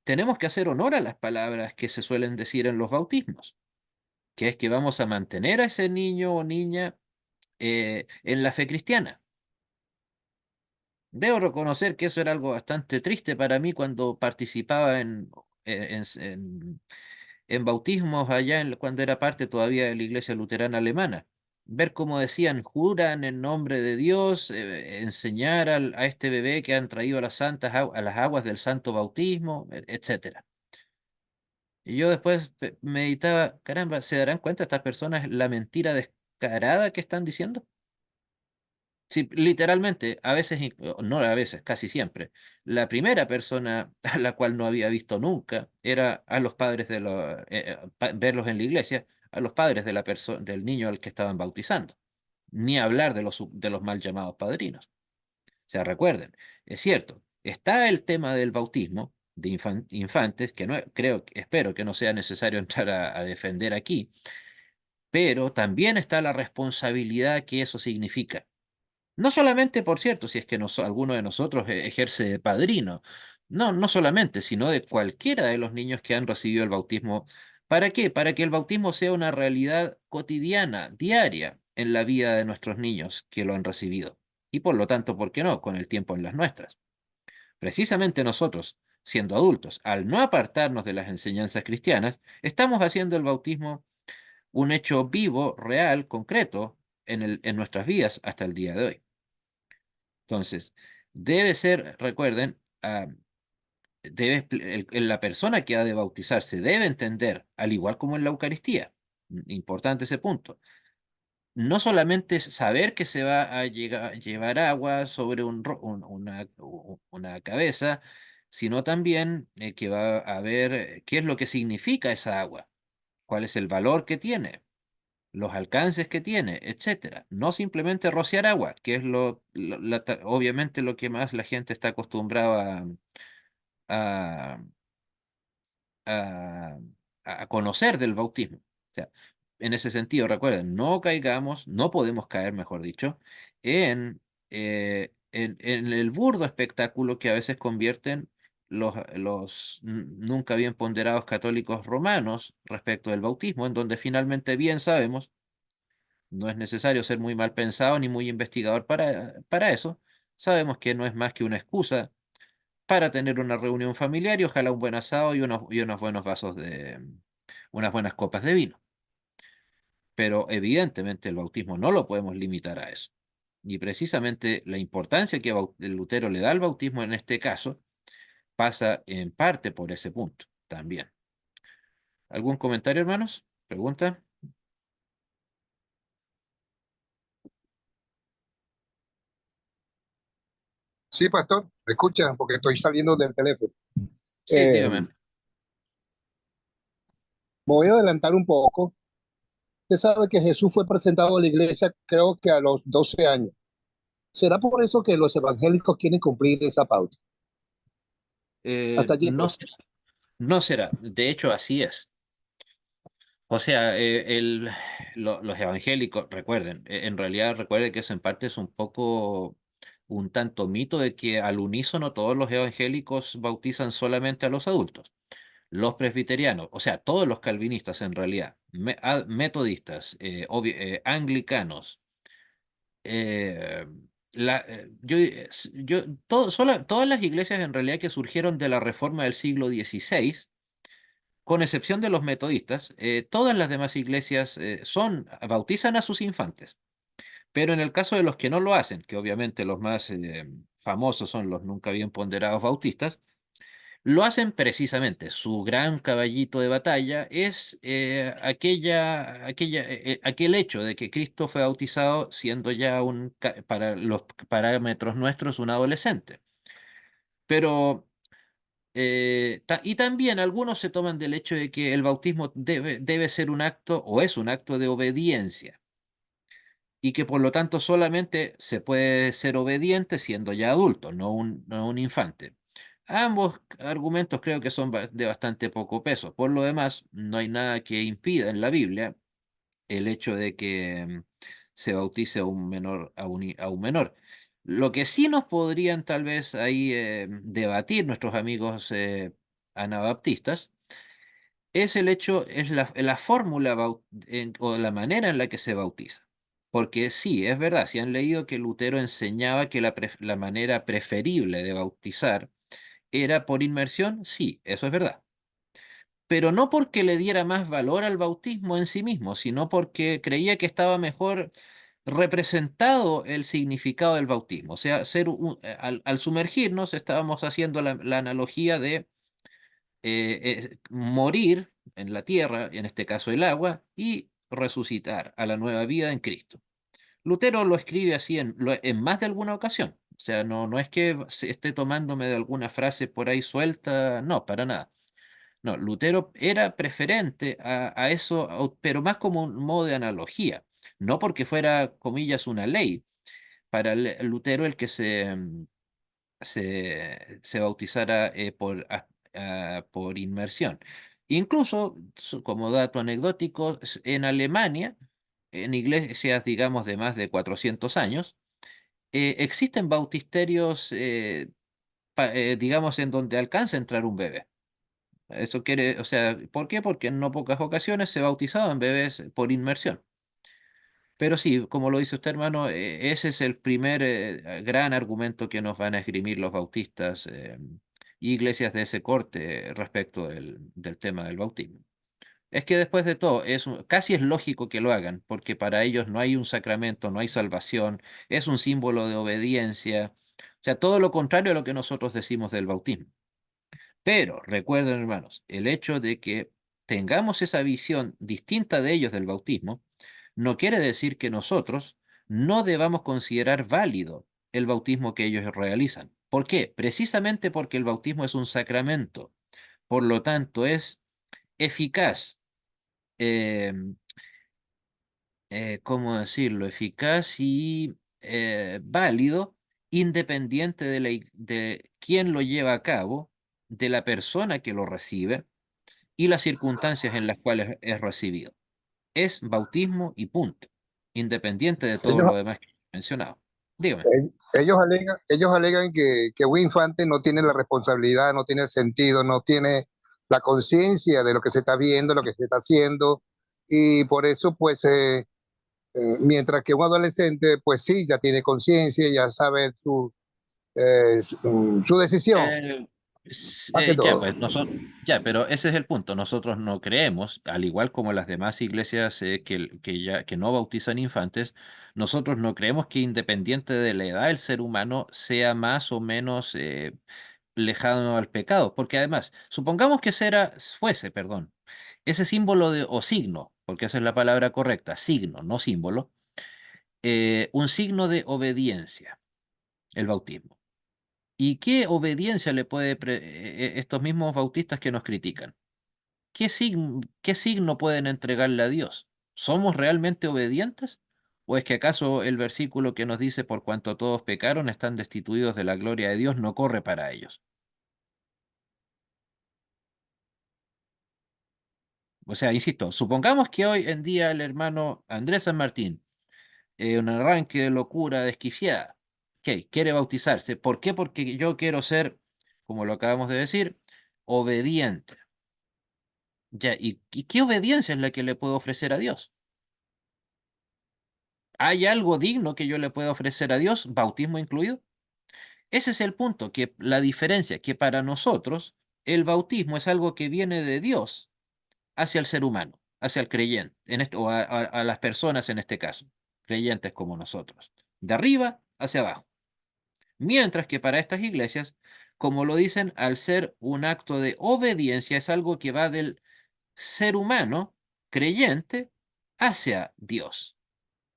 tenemos que hacer honor a las palabras que se suelen decir en los bautismos. que es que vamos a mantener a ese niño o niña en la fe cristiana. Debo reconocer que eso era algo bastante triste para mí cuando participaba en bautismos allá cuando era parte todavía de la Iglesia Luterana Alemana. Ver cómo decían, juran en nombre de Dios, enseñar a este bebé que han traído a a las aguas del santo bautismo, etcétera. Y yo después meditaba, caramba, ¿se darán cuenta estas personas la mentira descarada que están diciendo? Sí, literalmente, a veces, no a veces, casi siempre, la primera persona a la cual no había visto nunca era a los padres verlos en la iglesia, a los padres de del niño al que estaban bautizando, ni hablar de los mal llamados padrinos. O sea, recuerden, es cierto, está el tema del bautismo de infantes, que no creo, espero que no sea necesario entrar a defender aquí, pero también está la responsabilidad que eso significa. No solamente, por cierto, si es que alguno de nosotros ejerce de padrino, no, no solamente, sino de cualquiera de los niños que han recibido el bautismo. ¿Para qué? Para que el bautismo sea una realidad cotidiana, diaria, en la vida de nuestros niños que lo han recibido. Y por lo tanto, ¿por qué no? Con el tiempo en las nuestras. Precisamente nosotros, siendo adultos, al no apartarnos de las enseñanzas cristianas, estamos haciendo el bautismo un hecho vivo, real, concreto en nuestras vidas hasta el día de hoy. Entonces, debe ser, recuerden, la persona que ha de bautizarse debe entender, al igual como en la Eucaristía, importante ese punto, no solamente es saber que se va a llevar agua sobre una cabeza, sino también que va a ver qué es lo que significa esa agua, cuál es el valor que tiene, los alcances que tiene, etcétera. No simplemente rociar agua, que es obviamente lo que más la gente está acostumbrada a, a- a conocer del bautismo. O sea, en ese sentido, recuerden, no caigamos, no podemos caer, mejor dicho, en el burdo espectáculo que a veces convierten los nunca bien ponderados católicos romanos respecto del bautismo, en donde finalmente bien sabemos. No es necesario ser muy mal pensado ni muy investigador para eso. Sabemos que no es más que una excusa para tener una reunión familiar y ojalá un buen asado y unos buenos unas buenas copas de vino. Pero evidentemente el bautismo no lo podemos limitar a eso. Y precisamente la importancia que el Lutero le da al bautismo en este caso pasa en parte por ese punto también. ¿Algún comentario, hermanos? ¿Pregunta? Sí, pastor, ¿me escucha? Porque estoy saliendo del teléfono. Sí, Me dígame. voy a adelantar un poco. Usted sabe que Jesús fue presentado a la iglesia creo que a los 12 años. ¿Será por eso que los evangélicos quieren cumplir esa pauta? Hasta allí, No, profe. no será. De hecho, así es. O sea, los evangélicos, recuerden, en realidad recuerden que eso en parte es un poco, un tanto mito de que al unísono todos los evangélicos bautizan solamente a los adultos. Los presbiterianos, o sea, todos los calvinistas en realidad, metodistas, anglicanos, eh, todas las iglesias en realidad que surgieron de la reforma del siglo XVI, con excepción de los metodistas, todas las demás iglesias bautizan a sus infantes. Pero en el caso de los que no lo hacen, que obviamente los más famosos son los nunca bien ponderados bautistas, lo hacen precisamente. Su gran caballito de batalla es aquel hecho de que Cristo fue bautizado siendo ya para los parámetros nuestros un adolescente. Pero y también algunos se toman del hecho de que el bautismo debe ser un acto o es un acto de obediencia y que por lo tanto solamente se puede ser obediente siendo ya adulto, no un infante. Ambos argumentos creo que son de bastante poco peso. Por lo demás, no hay nada que impida en la Biblia el hecho de que se bautice a un menor, a un menor. Lo que sí nos podrían tal vez ahí debatir nuestros amigos anabaptistas es el hecho, es la fórmula o la manera en la que se bautiza. Porque sí, es verdad, si han leído que Lutero enseñaba que la manera preferible de bautizar era por inmersión, sí, eso es verdad. Pero no porque le diera más valor al bautismo en sí mismo, sino porque creía que estaba mejor representado el significado del bautismo. O sea, al sumergirnos estábamos haciendo la analogía de morir en la tierra, en este caso el agua, y resucitar a la nueva vida en Cristo. Lutero lo escribe así en más de alguna ocasión. O sea, no es que se esté tomándome de alguna frase por ahí suelta, no, para nada. No, Lutero era preferente a eso, pero más como un modo de analogía, no porque fuera, comillas, una ley. Para Lutero el que se bautizara por inmersión. Incluso, como dato anecdótico, en Alemania, en iglesias, digamos, de más de 400 años, existen bautisterios, digamos, en donde alcanza a entrar un bebé. Eso quiere, o sea, ¿por qué? Porque en no pocas ocasiones se bautizaban bebés por inmersión. Pero sí, como lo dice usted, hermano, ese es el primer gran argumento que nos van a esgrimir los bautistas y iglesias de ese corte respecto del tema del bautismo. Es que después de todo, casi es lógico que lo hagan, porque para ellos no hay un sacramento, no hay salvación, es un símbolo de obediencia, o sea, todo lo contrario a lo que nosotros decimos del bautismo. Pero recuerden, hermanos, el hecho de que tengamos esa visión distinta de ellos del bautismo, no quiere decir que nosotros no debamos considerar válido el bautismo que ellos realizan. ¿Por qué? Precisamente porque el bautismo es un sacramento. Por lo tanto, es eficaz. eh, ¿Cómo decirlo? Eficaz y válido, independiente de quién lo lleva a cabo, de la persona que lo recibe y las circunstancias en las cuales es recibido. Es bautismo y punto, independiente de todo Ellos, lo demás que he mencionado. Dígame. ellos alegan que un infante no tiene la responsabilidad, no tiene el sentido, no tiene la conciencia de lo que se está viendo, lo que se está haciendo, y por eso, pues, mientras que un adolescente, pues sí, ya tiene conciencia, ya sabe su decisión, Eh, más que ya, todo. pues ya, pero ese es el punto. Nosotros no creemos, al igual como las demás iglesias que no bautizan infantes, nosotros no creemos que independiente de la edad el ser humano sea más o menos lejano al pecado, porque además, supongamos que fuese, perdón, ese símbolo o signo, porque esa es la palabra correcta, signo, no símbolo, un signo de obediencia, el bautismo. ¿Y qué obediencia le puede estos mismos bautistas que nos critican? ¿Qué signo pueden entregarle a Dios? ¿Somos realmente obedientes? ¿O es que acaso el versículo que nos dice por cuanto todos pecaron están destituidos de la gloria de Dios no corre para ellos? O sea, insisto, supongamos que hoy en día el hermano Andrés San Martín, un arranque de locura desquiciada, ok, quiere bautizarse. ¿Por qué? Porque yo quiero ser, como lo acabamos de decir, obediente. Ya, ¿y qué obediencia es la que le puedo ofrecer a Dios? ¿Hay algo digno que yo le pueda ofrecer a Dios, bautismo incluido? Ese es el punto, que la diferencia, que para nosotros el bautismo es algo que viene de Dios hacia el ser humano, hacia el creyente, o a las personas en este caso, creyentes como nosotros, de arriba hacia abajo. Mientras que para estas iglesias, como lo dicen, al ser un acto de obediencia, es algo que va del ser humano creyente hacia Dios.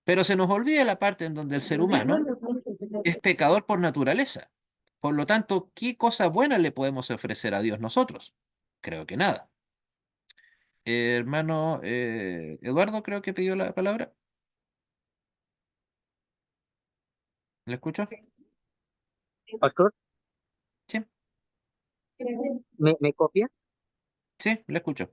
Pero se nos olvida la parte en donde el ser humano es pecador por naturaleza. Por lo tanto, ¿qué cosa buena le podemos ofrecer a Dios nosotros? Creo que nada. Hermano Eduardo, creo que pidió la palabra. ¿Le escucho? Pastor, Sí, ¿me copia? sí, le escucho.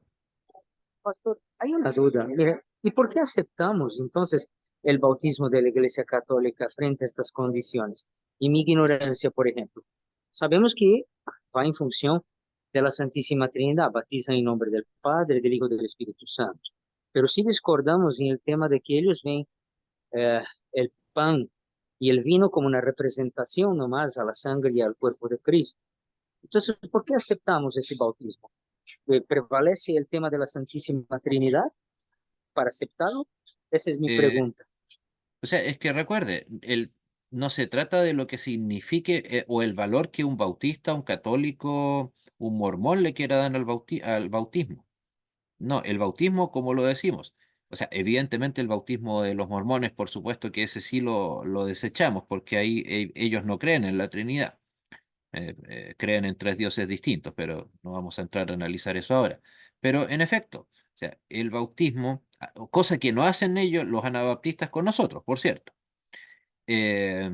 Pastor, hay una duda. Mira, ¿y por qué aceptamos entonces el bautismo de la Iglesia Católica frente a estas condiciones? Y mi ignorancia, por ejemplo. Sabemos que va en función de la Santísima Trinidad, bautizan en nombre del Padre, del Hijo y del Espíritu Santo. Pero sí discordamos en el tema de que ellos ven eh, el pan y el vino como una representación nomás a la sangre y al cuerpo de Cristo. Entonces, ¿por qué aceptamos ese bautismo? ¿Prevalece el tema de la Santísima Trinidad para aceptarlo? Esa es mi Eh, pregunta. o sea, es que recuerde, no se trata de lo que signifique o el valor que un bautista, un católico, un mormón le quiera dar al bautismo. No, el bautismo, como lo decimos. O sea, evidentemente el bautismo de los mormones, por supuesto que ese sí lo desechamos, porque ahí ellos no creen en la Trinidad. Creen en tres dioses distintos, pero no vamos a entrar a analizar eso ahora. Pero en efecto, o sea, el bautismo, cosa que no hacen ellos, los anabaptistas con nosotros, por cierto. eh,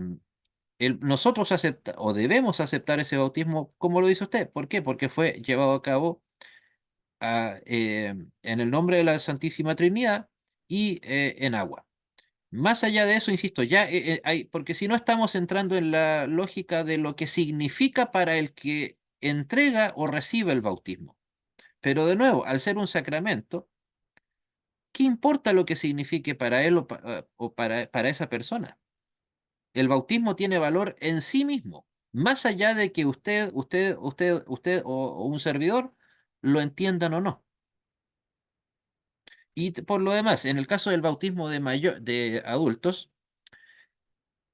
nosotros o debemos aceptar ese bautismo como lo dice usted. ¿Por qué? Porque fue llevado a cabo en el nombre de la Santísima Trinidad y en agua. Más allá de eso, insisto, ya porque si no estamos entrando en la lógica de lo que significa para el que entrega o recibe el bautismo. Pero de nuevo, al ser un sacramento, ¿qué importa lo que signifique para él o para esa persona? El bautismo tiene valor en sí mismo, más allá de que usted o un servidor lo entiendan o no. Y por lo demás, en el caso del bautismo de adultos,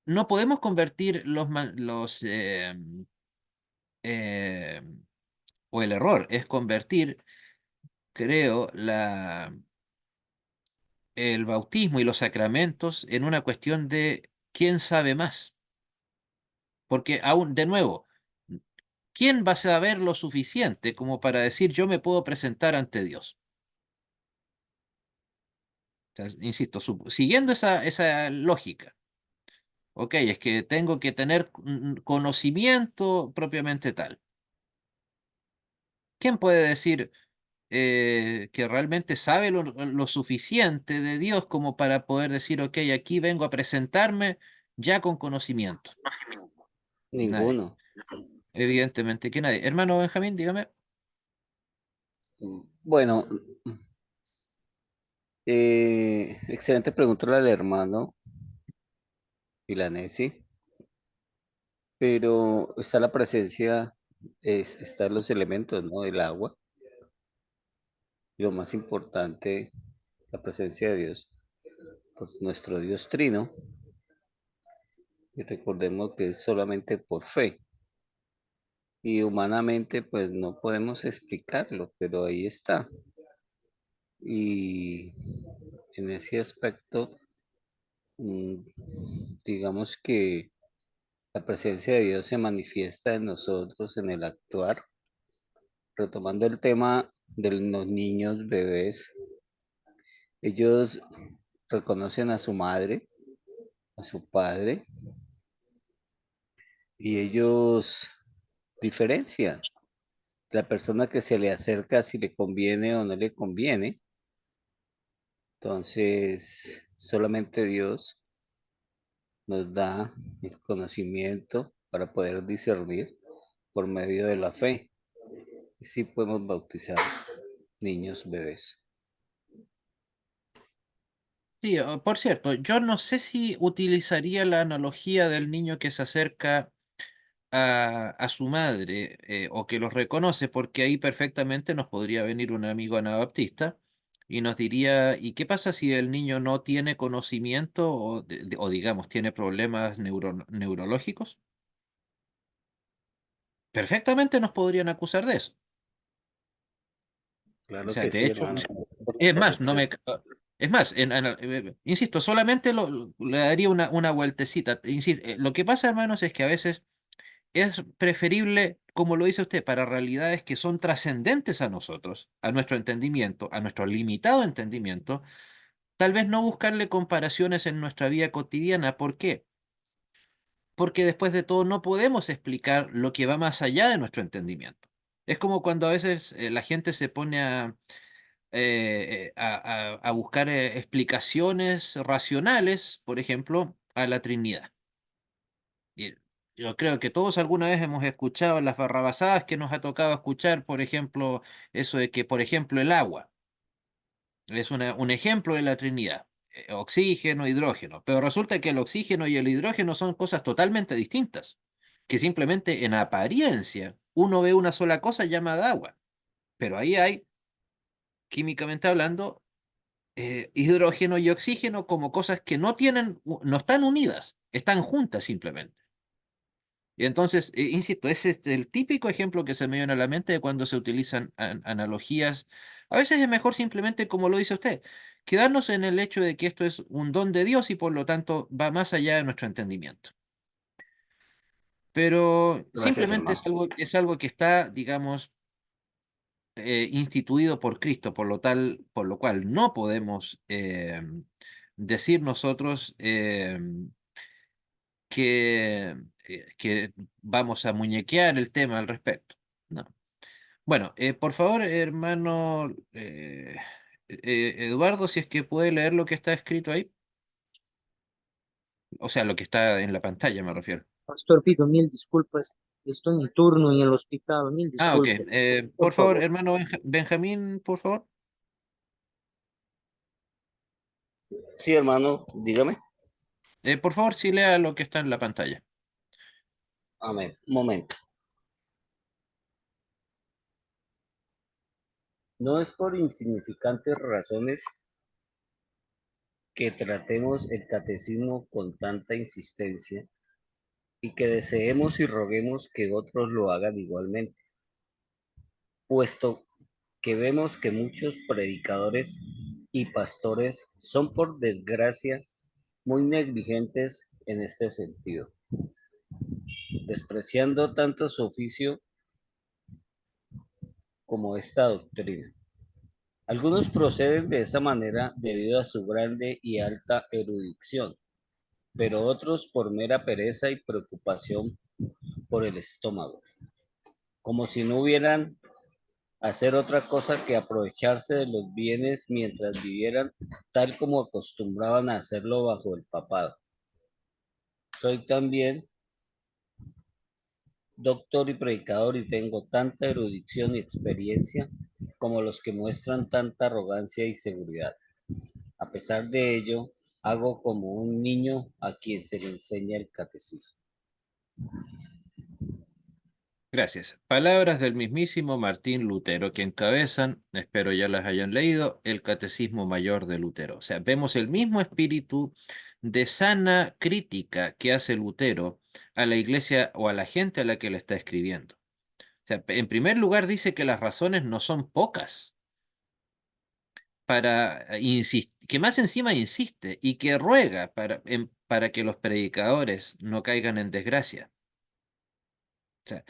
no podemos convertir eh, o el error es convertir, creo, el bautismo y los sacramentos en una cuestión de quién sabe más. Porque aún, de nuevo, ¿quién va a saber lo suficiente como para decir yo me puedo presentar ante Dios? O sea, insisto, siguiendo esa lógica. Ok, es que tengo que tener conocimiento propiamente tal. ¿Quién puede decir que realmente sabe lo suficiente de Dios como para poder decir, ok, aquí vengo a presentarme ya con conocimiento? Nadie. Ninguno. Evidentemente que nadie. Hermano Benjamín, dígame. Bueno, excelente pregunta la del hermano Milanesi, pero está la presencia, están los elementos, ¿no? El agua, y lo más importante, la presencia de Dios, pues nuestro Dios Trino, y recordemos que es solamente por fe, y humanamente pues no podemos explicarlo, pero ahí está. Y en ese aspecto, mm, digamos que la presencia de Dios se manifiesta en nosotros en el actuar. Retomando el tema de los niños, bebés, ellos reconocen a su madre, a su padre, y ellos diferencian la persona que se le acerca si le conviene o no le conviene. Entonces, solamente Dios nos da el conocimiento para poder discernir por medio de la fe. Y sí podemos bautizar niños, bebés. Sí, por cierto, yo no sé si utilizaría la analogía del niño que se acerca a su madre o que los reconoce, porque ahí perfectamente nos podría venir un amigo anabaptista y nos diría, ¿y qué pasa si el niño no tiene conocimiento o digamos tiene problemas neurológicos? Perfectamente nos podrían acusar de eso. O Claro sea, que de sí, hecho, hermano. Por la es más, no corrección. me... Es más, insisto, solamente le daría una vueltecita. Lo que pasa, hermanos, es que a veces es preferible, como lo dice usted, para realidades que son trascendentes a nosotros, a nuestro entendimiento, a nuestro limitado entendimiento, tal vez no buscarle comparaciones en nuestra vida cotidiana. ¿Por qué? Porque después de todo no podemos explicar lo que va más allá de nuestro entendimiento. Es como cuando a veces la gente se pone a buscar explicaciones racionales, por ejemplo, a la Trinidad. Y yo creo que todos alguna vez hemos escuchado las barrabasadas que nos ha tocado escuchar, por ejemplo, eso de que, por ejemplo, el agua es un ejemplo de la Trinidad, oxígeno, hidrógeno, pero resulta que el oxígeno y el hidrógeno son cosas totalmente distintas, que simplemente en apariencia uno ve una sola cosa llamada agua, pero ahí hay, químicamente hablando, hidrógeno y oxígeno como cosas que no tienen, no están unidas, están juntas simplemente. Y entonces, insisto, ese es el típico ejemplo que se me viene a la mente de cuando se utilizan analogías. A veces es mejor simplemente, como lo dice usted, quedarnos en el hecho de que esto es un don de Dios y por lo tanto va más allá de nuestro entendimiento. Pero Gracias, simplemente hermano. es algo que está, digamos, instituido por Cristo, por lo cual no podemos decir nosotros que vamos a muñequear el tema al respecto. No. Bueno, por favor, hermano Eduardo, si es que puede leer lo que está escrito ahí, o sea, lo que está en la pantalla, me refiero. Pastor, pido mil disculpas. Estoy en turno en el hospital. Mil Ah, ok. disculpas. Por Por favor, favor. hermano Benjamín, por favor. Sí, hermano, dígame. Por favor, si lea lo que está en la pantalla. Amén. Un momento. No es por insignificantes razones que tratemos el catecismo con tanta insistencia y que deseemos y roguemos que otros lo hagan igualmente, puesto que vemos que muchos predicadores y pastores son por desgracia muy negligentes en este sentido, despreciando tanto su oficio como esta doctrina. Algunos proceden de esa manera debido a su grande y alta erudición, pero otros por mera pereza y preocupación por el estómago, como si no hubieran hacer otra cosa que aprovecharse de los bienes mientras vivieran tal como acostumbraban a hacerlo bajo el papado. Soy también doctor y predicador y tengo tanta erudición y experiencia como los que muestran tanta arrogancia y seguridad. A pesar de ello, hago como un niño a quien se le enseña el catecismo. Gracias. Palabras del mismísimo Martín Lutero, que encabezan, espero ya las hayan leído, el Catecismo Mayor de Lutero. O sea, vemos el mismo espíritu de sana crítica que hace Lutero a la iglesia o a la gente a la que le está escribiendo. O sea, en primer lugar dice que las razones no son pocas para insistir, que más encima insiste y que ruega para que los predicadores no caigan en desgracia. O sea,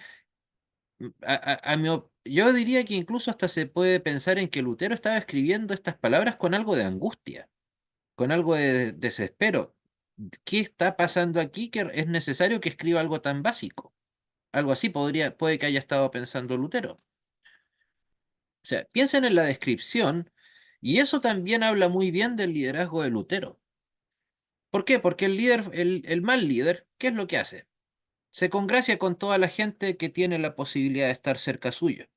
yo diría que incluso hasta se puede pensar en que Lutero estaba escribiendo estas palabras con algo de angustia, con algo de desespero. ¿Qué está pasando aquí que es necesario que escriba algo tan básico? Algo así puede que haya estado pensando Lutero. O sea, piensen en la descripción y eso también habla muy bien del liderazgo de Lutero. ¿Por qué? Porque el líder, el mal líder, ¿qué es lo que hace? Se congracia con toda la gente que tiene la posibilidad de estar cerca suyo.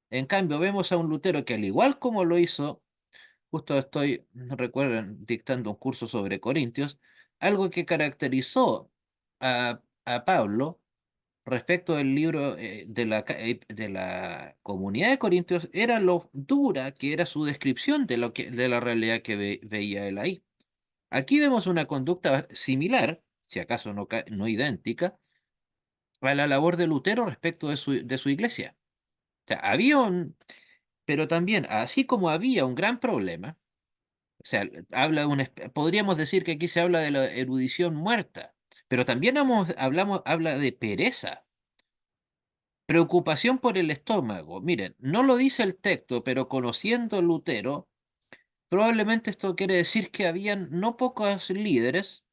En cambio, vemos a un Lutero que al igual como lo hizo, justo estoy, no recuerden, dictando un curso sobre Corintios, algo que caracterizó a Pablo respecto del libro de la comunidad de Corintios era lo dura que era su descripción de la realidad que veía él ahí. Aquí vemos una conducta similar, si acaso no idéntica, a la labor de Lutero respecto de su iglesia. O sea, pero también, así como había un gran problema, o sea, podríamos decir que aquí se habla de la erudición muerta, pero también habla de pereza, preocupación por el estómago. Miren, no lo dice el texto, pero conociendo Lutero, probablemente esto quiere decir que habían no pocos líderes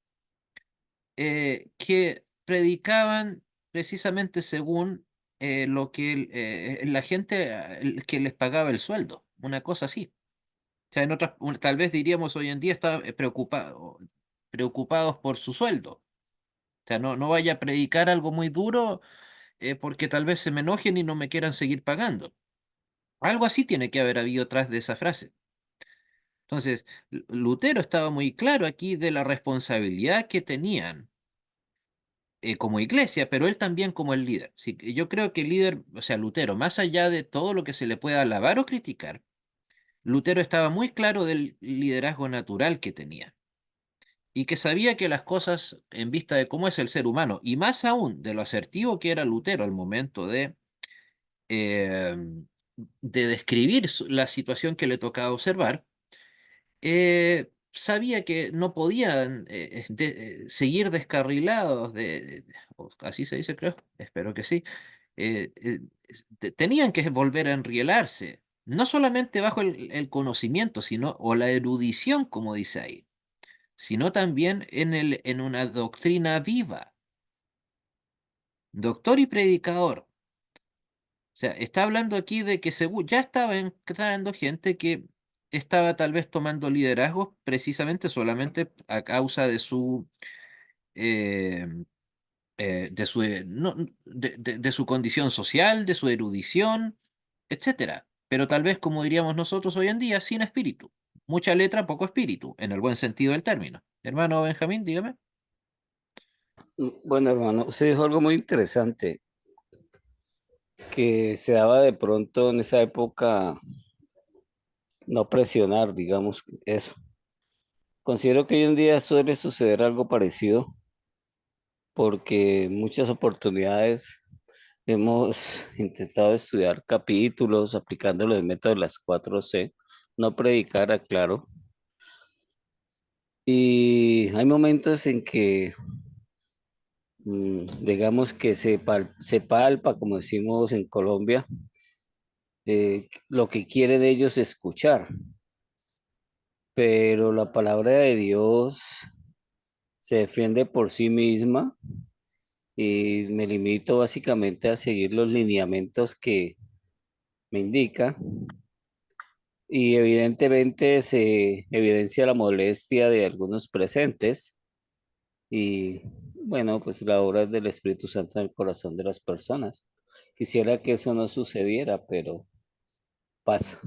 que predicaban precisamente según lo que la gente que les pagaba el sueldo, una cosa así. O sea, tal vez diríamos hoy en día está preocupados por su sueldo. O sea, no vaya a predicar algo muy duro porque tal vez se me enojen y no me quieran seguir pagando. Algo así tiene que haber habido atrás de esa frase. Entonces, Lutero estaba muy claro aquí de la responsabilidad que tenían como iglesia, pero él también como el líder. Sí, yo creo que el líder, o sea, Lutero, más allá de todo lo que se le pueda alabar o criticar, Lutero estaba muy claro del liderazgo natural que tenía y que sabía que las cosas en vista de cómo es el ser humano y más aún de lo asertivo que era Lutero al momento eh, de describir la situación que le tocaba observar, sabía que no podían seguir descarrilados o así se dice, creo, espero que sí, tenían que volver a enrielarse, no solamente bajo el conocimiento, sino, o la erudición, como dice ahí, sino también en una doctrina viva, doctor y predicador. O sea, está hablando aquí de que ya estaba entrando gente que estaba tal vez tomando liderazgo precisamente solamente a causa eh, de su condición social, de su erudición, etcétera. Pero tal vez, como diríamos nosotros hoy en día, sin espíritu. Mucha letra, poco espíritu, en el buen sentido del término. Hermano Benjamín, dígame. Bueno, hermano, usted dijo algo muy interesante, que se daba de pronto en esa época no presionar, digamos, eso. Considero que hoy en día suele suceder algo parecido, porque en muchas oportunidades hemos intentado estudiar capítulos aplicando los métodos de las 4C, no predicar, aclaro. Y hay momentos en que, digamos que se palpa, como decimos en Colombia, lo que quieren ellos escuchar. Pero la palabra de Dios se defiende por sí misma y me limito básicamente a seguir los lineamientos que me indica. Y evidentemente se evidencia la molestia de algunos presentes y bueno, pues la obra del Espíritu Santo en el corazón de las personas. Quisiera que eso no sucediera, pero pasa.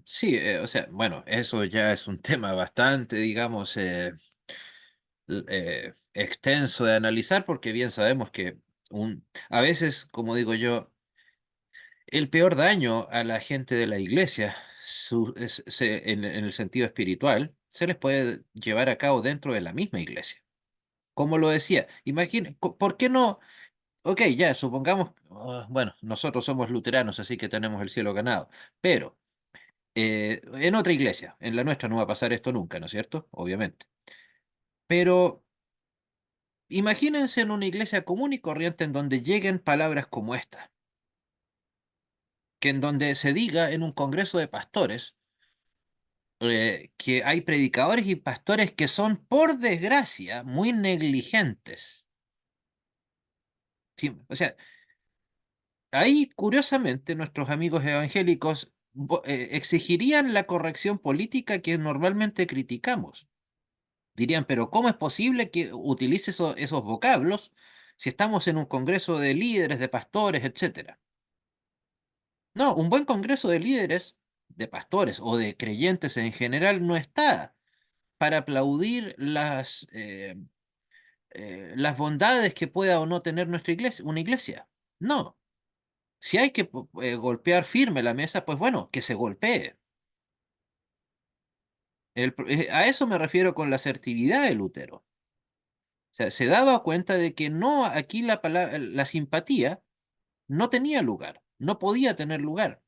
Sí, o sea, bueno, eso ya es un tema bastante, digamos, extenso de analizar porque bien sabemos que a veces, como digo yo, el peor daño a la gente de la iglesia en el sentido espiritual se les puede llevar a cabo dentro de la misma iglesia. Como lo decía, imagina, ¿por qué no? Ok, ya, supongamos, bueno, nosotros somos luteranos, así que tenemos el cielo ganado, pero en otra iglesia, en la nuestra no va a pasar esto nunca, ¿no es cierto? Obviamente. Pero imagínense en una iglesia común y corriente en donde lleguen palabras como esta, que en donde se diga en un congreso de pastores que hay predicadores y pastores que son, por desgracia, muy negligentes. Sí, o sea, ahí, curiosamente, nuestros amigos evangélicos exigirían la corrección política que normalmente criticamos. Dirían, pero ¿cómo es posible que utilice esos vocablos si estamos en un congreso de líderes, de pastores, etcétera? No, un buen congreso de líderes, de pastores o de creyentes en general no está para aplaudir las bondades que pueda o no tener nuestra iglesia, una iglesia. No. Si hay que golpear firme la mesa, pues bueno, que se golpee. A eso me refiero con la asertividad de Lutero. O sea, se daba cuenta de que no, aquí la simpatía no tenía lugar, no podía tener lugar.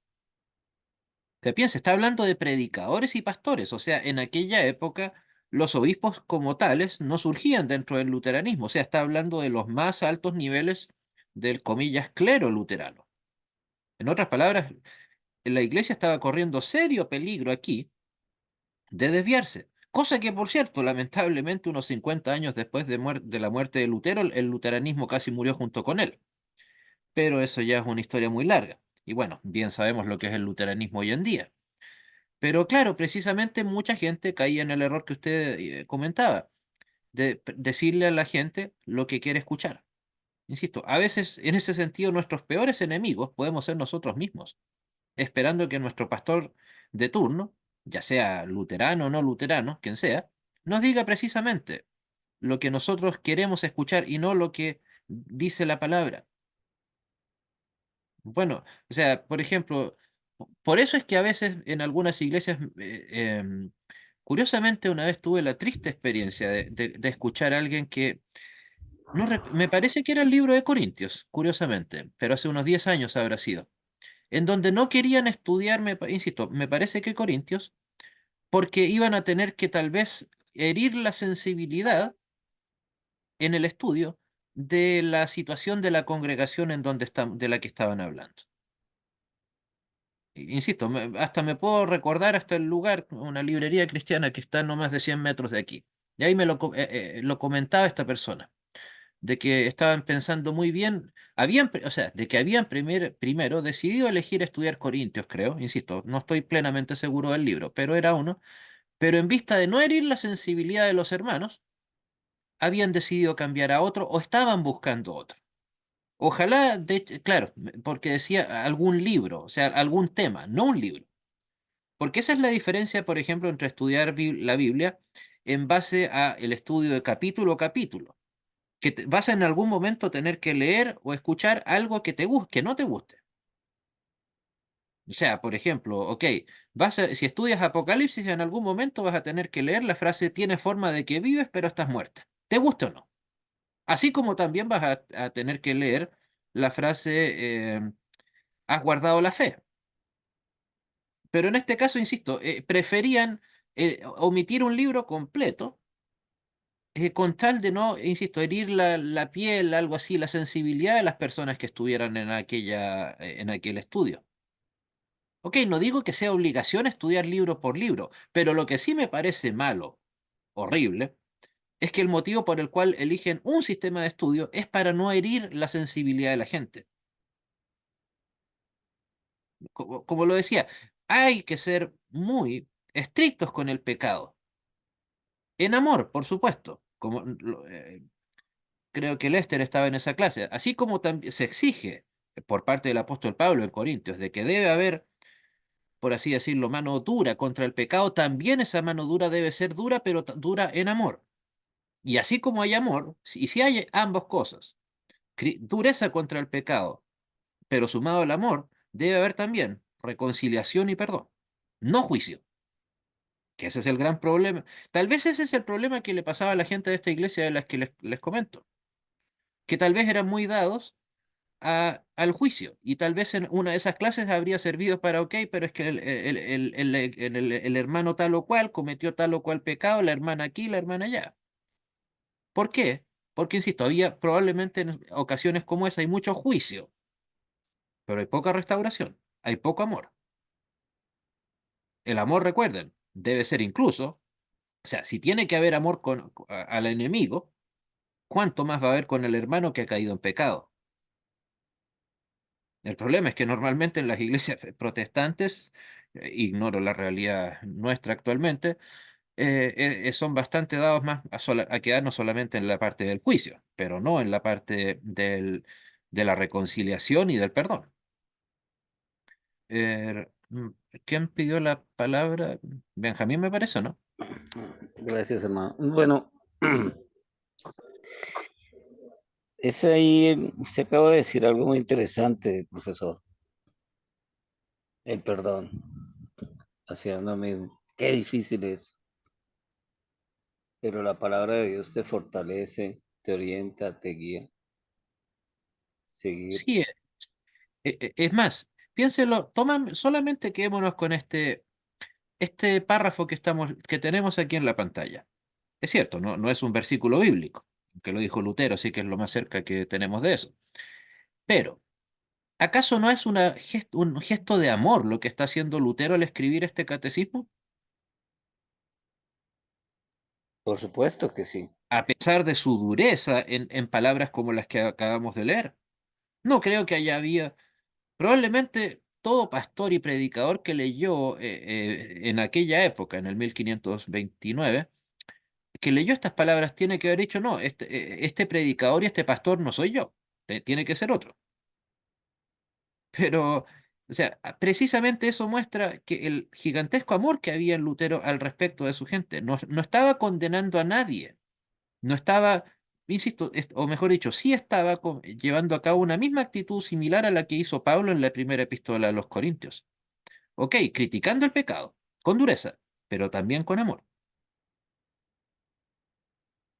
Te piensa, está hablando de predicadores y pastores, o sea, en aquella época los obispos como tales no surgían dentro del luteranismo, o sea, está hablando de los más altos niveles del, comillas, clero luterano. En otras palabras, la iglesia estaba corriendo serio peligro aquí de desviarse. Cosa que, por cierto, lamentablemente, unos 50 años después de la muerte de Lutero, el luteranismo casi murió junto con él. Pero eso ya es una historia muy larga. Y bueno, bien sabemos lo que es el luteranismo hoy en día. Pero claro, precisamente mucha gente caía en el error que usted comentaba. de decirle a la gente lo que quiere escuchar. Insisto, a veces en ese sentido nuestros peores enemigos podemos ser nosotros mismos, esperando que nuestro pastor de turno, ya sea luterano o no luterano, quien sea, nos diga precisamente lo que nosotros queremos escuchar y no lo que dice la palabra. Bueno, o sea, por ejemplo, por eso es que a veces en algunas iglesias, curiosamente una vez tuve la triste experiencia de escuchar a alguien que, me parece que era el libro de Corintios, curiosamente, pero hace unos 10 años habrá sido, en donde no querían estudiar, insisto, me parece que Corintios, porque iban a tener que tal vez herir la sensibilidad en el estudio de la situación de la congregación en donde de la que estaban hablando. Insisto, hasta me puedo recordar hasta el lugar, una librería cristiana que está a no más de 100 metros de aquí. Y ahí lo comentaba esta persona, de que estaban pensando muy bien, o sea, de que habían primero decidido elegir estudiar Corintios, creo, insisto, no estoy plenamente seguro del libro, pero era uno, pero en vista de no herir la sensibilidad de los hermanos, habían decidido cambiar a otro o estaban buscando otro. Ojalá, claro, porque decía algún libro, o sea, algún tema, no un libro. Porque esa es la diferencia, por ejemplo, entre estudiar la Biblia en base a el estudio de capítulo a capítulo, que vas a en algún momento tener que leer o escuchar algo que que no te guste. O sea, por ejemplo, ok, si estudias Apocalipsis, en algún momento vas a tener que leer la frase tiene forma de que vives, pero estás muerta. ¿Te gusta o no? Así como también vas a tener que leer la frase has guardado la fe. Pero en este caso, insisto, preferían omitir un libro completo con tal de no, insisto, herir la piel, algo así, la sensibilidad de las personas que estuvieran en aquel estudio. Ok, no digo que sea obligación estudiar libro por libro, pero lo que sí me parece malo, horrible, es que el motivo por el cual eligen un sistema de estudio es para no herir la sensibilidad de la gente. Como lo decía, hay que ser muy estrictos con el pecado. En amor, por supuesto, creo que Lester estaba en esa clase, así como también se exige por parte del apóstol Pablo en Corintios de que debe haber, por así decirlo, mano dura contra el pecado, también esa mano dura debe ser dura, pero dura en amor. Y así como hay amor, y si hay ambas cosas, dureza contra el pecado, pero sumado al amor, debe haber también reconciliación y perdón, no juicio. Que ese es el gran problema. Tal vez ese es el problema que le pasaba a la gente de esta iglesia de las que les comento, que tal vez eran muy dados al juicio y tal vez en una de esas clases habría servido para, ok, pero es que el hermano tal o cual cometió tal o cual pecado, la hermana aquí, la hermana allá. ¿Por qué? Porque, insisto, había probablemente en ocasiones como esa hay mucho juicio, pero hay poca restauración, hay poco amor. El amor, recuerden, debe ser incluso, o sea, si tiene que haber amor al enemigo, ¿cuánto más va a haber con el hermano que ha caído en pecado? El problema es que normalmente en las iglesias protestantes, ignoro la realidad nuestra actualmente, son bastante dados más a quedarnos solamente en la parte del juicio, pero no en la parte de la reconciliación y del perdón. Mm, ¿Quién pidió la palabra? Benjamín, me parece, ¿no? Gracias, hermano. Bueno, es ahí, usted acaba de decir algo muy interesante, profesor. El perdón hacia uno mismo. Qué difícil es, pero la palabra de Dios te fortalece, te orienta, te guía. Seguir. Sí, es más, piénselo, solamente quedémonos con este párrafo que tenemos aquí en la pantalla. Es cierto, no es un versículo bíblico, que lo dijo Lutero, sí que es lo más cerca que tenemos de eso. Pero, ¿acaso no es un gesto de amor lo que está haciendo Lutero al escribir este catecismo? Por supuesto que sí. A pesar de su dureza en palabras como las que acabamos de leer. No creo que había, probablemente todo pastor y predicador que leyó en aquella época, en el 1529, que leyó estas palabras tiene que haber dicho, no, este predicador y este pastor no soy yo, tiene que ser otro. Pero, o sea, precisamente eso muestra que el gigantesco amor que había en Lutero al respecto de su gente, no estaba condenando a nadie, no estaba, insisto, o mejor dicho, sí estaba llevando a cabo una misma actitud similar a la que hizo Pablo en la primera epístola a los Corintios. Ok, criticando el pecado, con dureza, pero también con amor.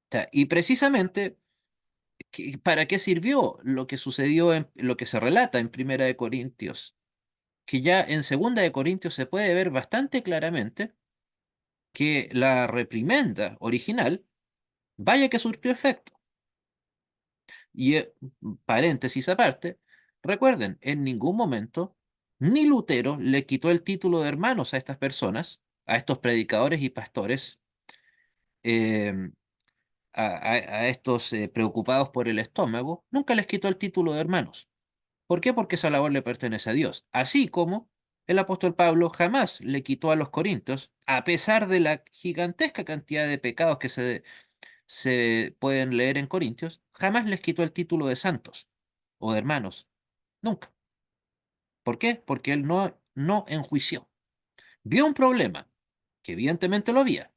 O sea, y precisamente, ¿para qué sirvió lo que sucedió en lo que se relata en Primera de Corintios? Que ya en Segunda de Corintios se puede ver bastante claramente que la reprimenda original, vaya que surtió efecto. Y paréntesis aparte, recuerden, en ningún momento ni Lutero le quitó el título de hermanos a estas personas, a estos predicadores y pastores, em, a estos preocupados por el estómago, nunca les quitó el título de hermanos. ¿Por qué? Porque esa labor le pertenece a Dios. Así como el apóstol Pablo jamás le quitó a los corintios, a pesar de la gigantesca cantidad de pecados que se pueden leer en Corintios, jamás les quitó el título de santos o de hermanos. Nunca. ¿Por qué? Porque él no enjuició. Vio un problema, que evidentemente lo había,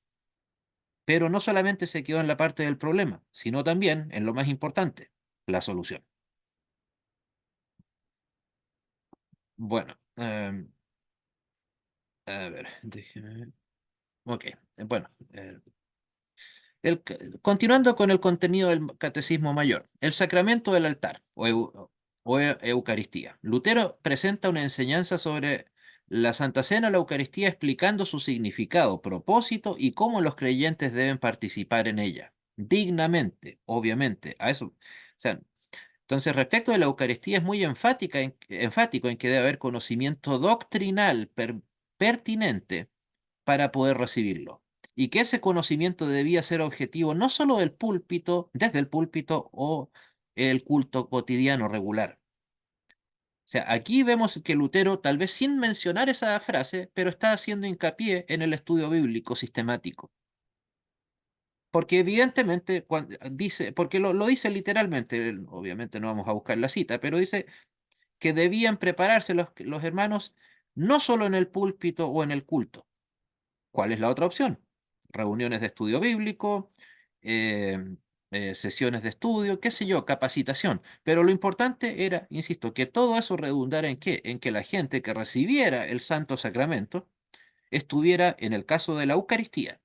pero no solamente se quedó en la parte del problema, sino también en lo más importante, la solución. Bueno, a ver, déjeme ver. Ok, bueno. Continuando con el contenido del Catecismo Mayor, el sacramento del altar o Eucaristía. Lutero presenta una enseñanza sobre la Santa Cena o la Eucaristía explicando su significado, propósito y cómo los creyentes deben participar en ella. Dignamente, obviamente. A eso, o sea, entonces, respecto de la Eucaristía, es muy enfático en que debe haber conocimiento doctrinal pertinente para poder recibirlo. Y que ese conocimiento debía ser objetivo no solo del púlpito, desde el púlpito o el culto cotidiano regular. O sea, aquí vemos que Lutero, tal vez sin mencionar esa frase, pero está haciendo hincapié en el estudio bíblico sistemático. Porque evidentemente dice, porque lo dice literalmente, obviamente no vamos a buscar la cita, pero dice que debían prepararse los hermanos no solo en el púlpito o en el culto. ¿Cuál es la otra opción? Reuniones de estudio bíblico, eh, sesiones de estudio, qué sé yo, capacitación. Pero lo importante era, insisto, que todo eso redundara en qué? En que la gente que recibiera el Santo Sacramento estuviera, en el caso de la Eucaristía,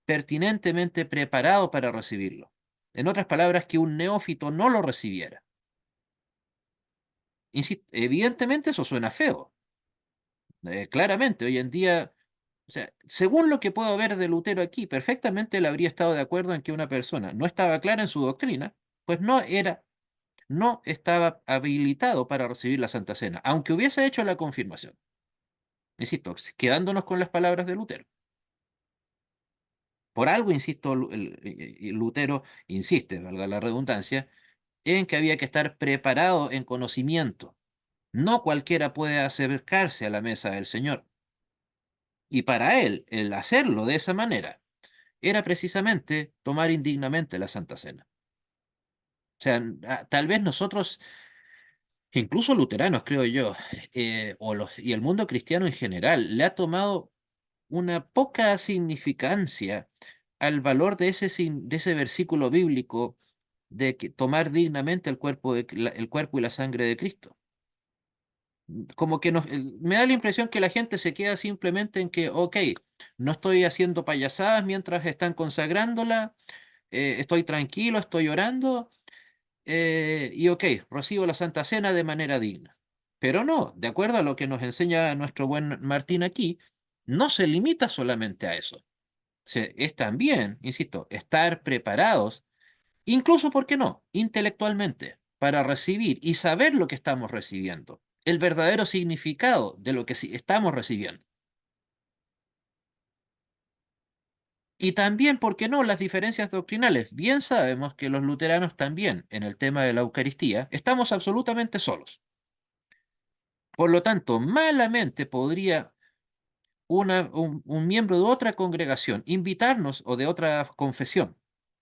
pertinentemente preparado para recibirlo. En otras palabras, que un neófito no lo recibiera. Insisto, evidentemente eso suena feo. Claramente, hoy en día, o sea, según lo que puedo ver de Lutero aquí, perfectamente él habría estado de acuerdo en que una persona no estaba clara en su doctrina, pues no estaba habilitado para recibir la Santa Cena, aunque hubiese hecho la confirmación. Insisto, quedándonos con las palabras de Lutero. Por algo, insisto, Lutero insiste, valga la redundancia, en que había que estar preparado en conocimiento. No cualquiera puede acercarse a la mesa del Señor. Y para él, el hacerlo de esa manera era precisamente tomar indignamente la Santa Cena. O sea, tal vez nosotros, incluso luteranos, creo yo, y el mundo cristiano en general, le ha tomado una poca significancia al valor de ese versículo bíblico de que tomar dignamente el cuerpo y la sangre de Cristo. Como que me da la impresión que la gente se queda simplemente en que, ok, no estoy haciendo payasadas mientras están consagrándola, estoy tranquilo, estoy orando, y ok, recibo la Santa Cena de manera digna. Pero no, de acuerdo a lo que nos enseña nuestro buen Martín aquí, no se limita solamente a eso. Es también, insisto, estar preparados, incluso, ¿por qué no?, intelectualmente, para recibir y saber lo que estamos recibiendo, el verdadero significado de lo que estamos recibiendo. Y también, ¿por qué no?, las diferencias doctrinales. Bien sabemos que los luteranos también, en el tema de la Eucaristía, estamos absolutamente solos. Por lo tanto, malamente podría un miembro de otra congregación, invitarnos o de otra confesión,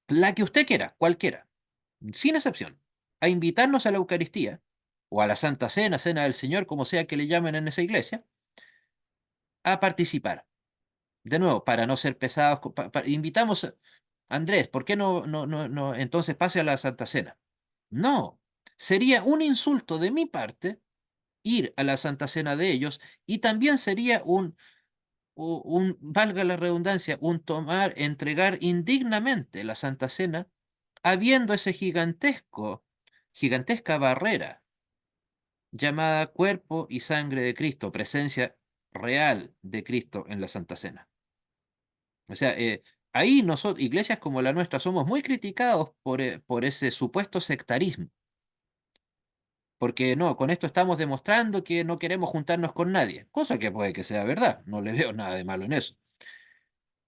la que usted quiera, cualquiera, sin excepción, a invitarnos a la Eucaristía o a la Santa Cena, Cena del Señor, como sea que le llamen en esa iglesia, a participar. De nuevo, para no ser pesados, invitamos a Andrés, ¿por qué no, entonces pase a la Santa Cena? No, sería un insulto de mi parte ir a la Santa Cena de ellos y también sería valga la redundancia, entregar indignamente la Santa Cena, habiendo ese gigantesca barrera llamada cuerpo y sangre de Cristo, presencia real de Cristo en la Santa Cena. O sea, ahí nosotros, iglesias como la nuestra, somos muy criticados por ese supuesto sectarismo. Porque no, con esto estamos demostrando que no queremos juntarnos con nadie, cosa que puede que sea verdad, no le veo nada de malo en eso.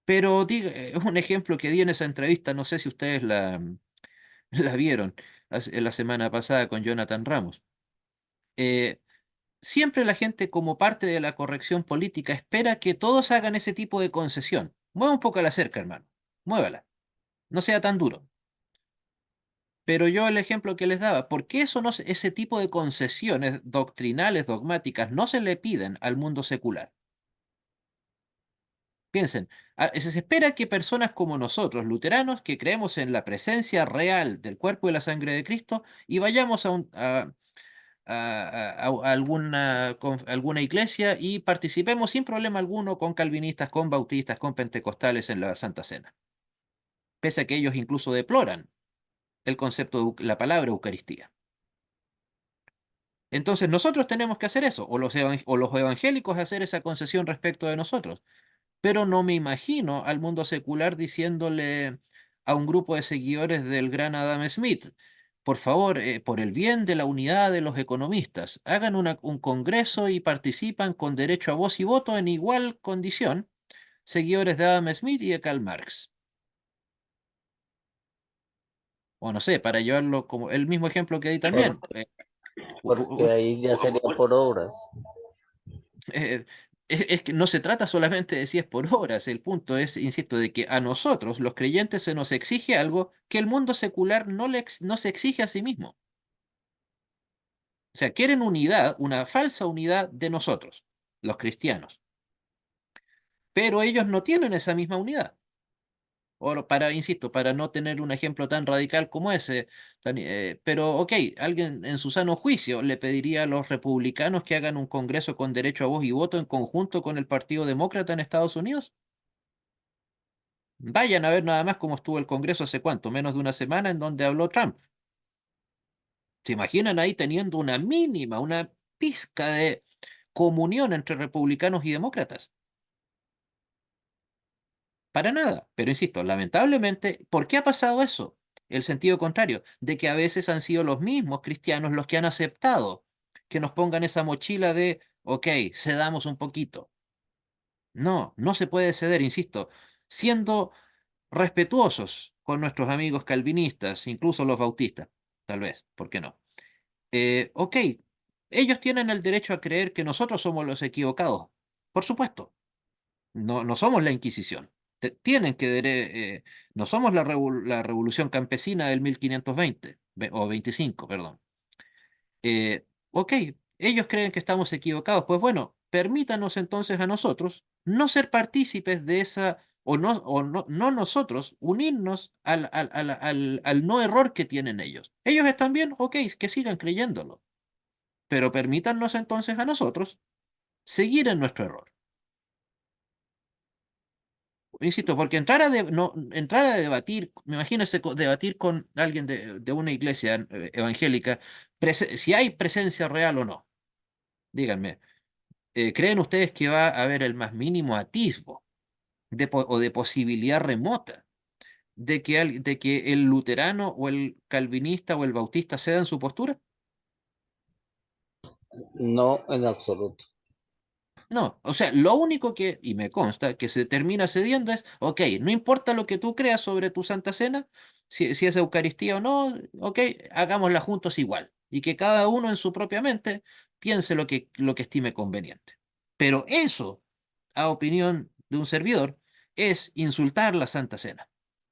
Pero un ejemplo que di en esa entrevista, no sé si ustedes la vieron la semana pasada con Jonathan Ramos. Eh, Siempre la gente, como parte de la corrección política, espera que todos hagan ese tipo de concesión. Mueva un poco la cerca, hermano. Muévala. No sea tan duro. Pero yo el ejemplo que les daba, ¿por qué ese tipo de concesiones doctrinales, dogmáticas, no se le piden al mundo secular? Piensen, se espera que personas como nosotros, luteranos, que creemos en la presencia real del cuerpo y la sangre de Cristo, y vayamos a alguna iglesia y participemos sin problema alguno con calvinistas, con bautistas, con pentecostales en la Santa Cena, pese a que ellos incluso deploran el concepto de la palabra Eucaristía. Entonces nosotros tenemos que hacer eso, o los evangélicos hacer esa concesión respecto de nosotros. Pero no me imagino al mundo secular diciéndole a un grupo de seguidores del gran Adam Smith, por favor, por el bien de la unidad de los economistas, hagan un congreso y participan con derecho a voz y voto en igual condición, seguidores de Adam Smith y de Karl Marx. O no sé, para llevarlo como el mismo ejemplo que di también. Porque ahí ya sería por obras. Eh, es que no se trata solamente de si es por horas, el punto es, insisto, de que a nosotros, los creyentes, se nos exige algo que el mundo secular no se exige a sí mismo. O sea, quieren unidad, una falsa unidad de nosotros, los cristianos, pero ellos no tienen esa misma unidad. Insisto, para no tener un ejemplo tan radical como ese, pero ok, alguien en su sano juicio le pediría a los republicanos que hagan un congreso con derecho a voz y voto en conjunto con el Partido Demócrata en Estados Unidos. Vayan a ver nada más cómo estuvo el Congreso hace cuánto, menos de una semana en donde habló Trump. ¿Se imaginan ahí teniendo una pizca de comunión entre republicanos y demócratas? Para nada. Pero insisto, lamentablemente, ¿por qué ha pasado eso? El sentido contrario, de que a veces han sido los mismos cristianos los que han aceptado que nos pongan esa mochila de, ok, cedamos un poquito. No, no se puede ceder, insisto, siendo respetuosos con nuestros amigos calvinistas, incluso los bautistas, tal vez, ¿por qué no? Ok, ellos tienen el derecho a creer que nosotros somos los equivocados, por supuesto, no somos la Inquisición. Tienen que, no somos la revolución campesina del 1520, o 25, perdón. Ok, ellos creen que estamos equivocados. Pues bueno, permítanos entonces a nosotros no ser partícipes de esa, no nosotros, unirnos al no error que tienen ellos. Ellos están bien, ok, que sigan creyéndolo. Pero permítanos entonces a nosotros seguir en nuestro error. Insisto, porque entrar a debatir, me imagino debatir con alguien de una iglesia evangélica, si hay presencia real o no. Díganme. ¿Creen ustedes que va a haber el más mínimo atisbo o de posibilidad remota de que el luterano o el calvinista o el bautista cedan su postura? No, en absoluto. No, o sea, lo único que, y me consta, que se termina cediendo es, ok, no importa lo que tú creas sobre tu Santa Cena, si es Eucaristía o no, ok, hagámosla juntos igual, y que cada uno en su propia mente piense lo que estime conveniente. Pero eso a opinión de un servidor, es insultar la Santa Cena,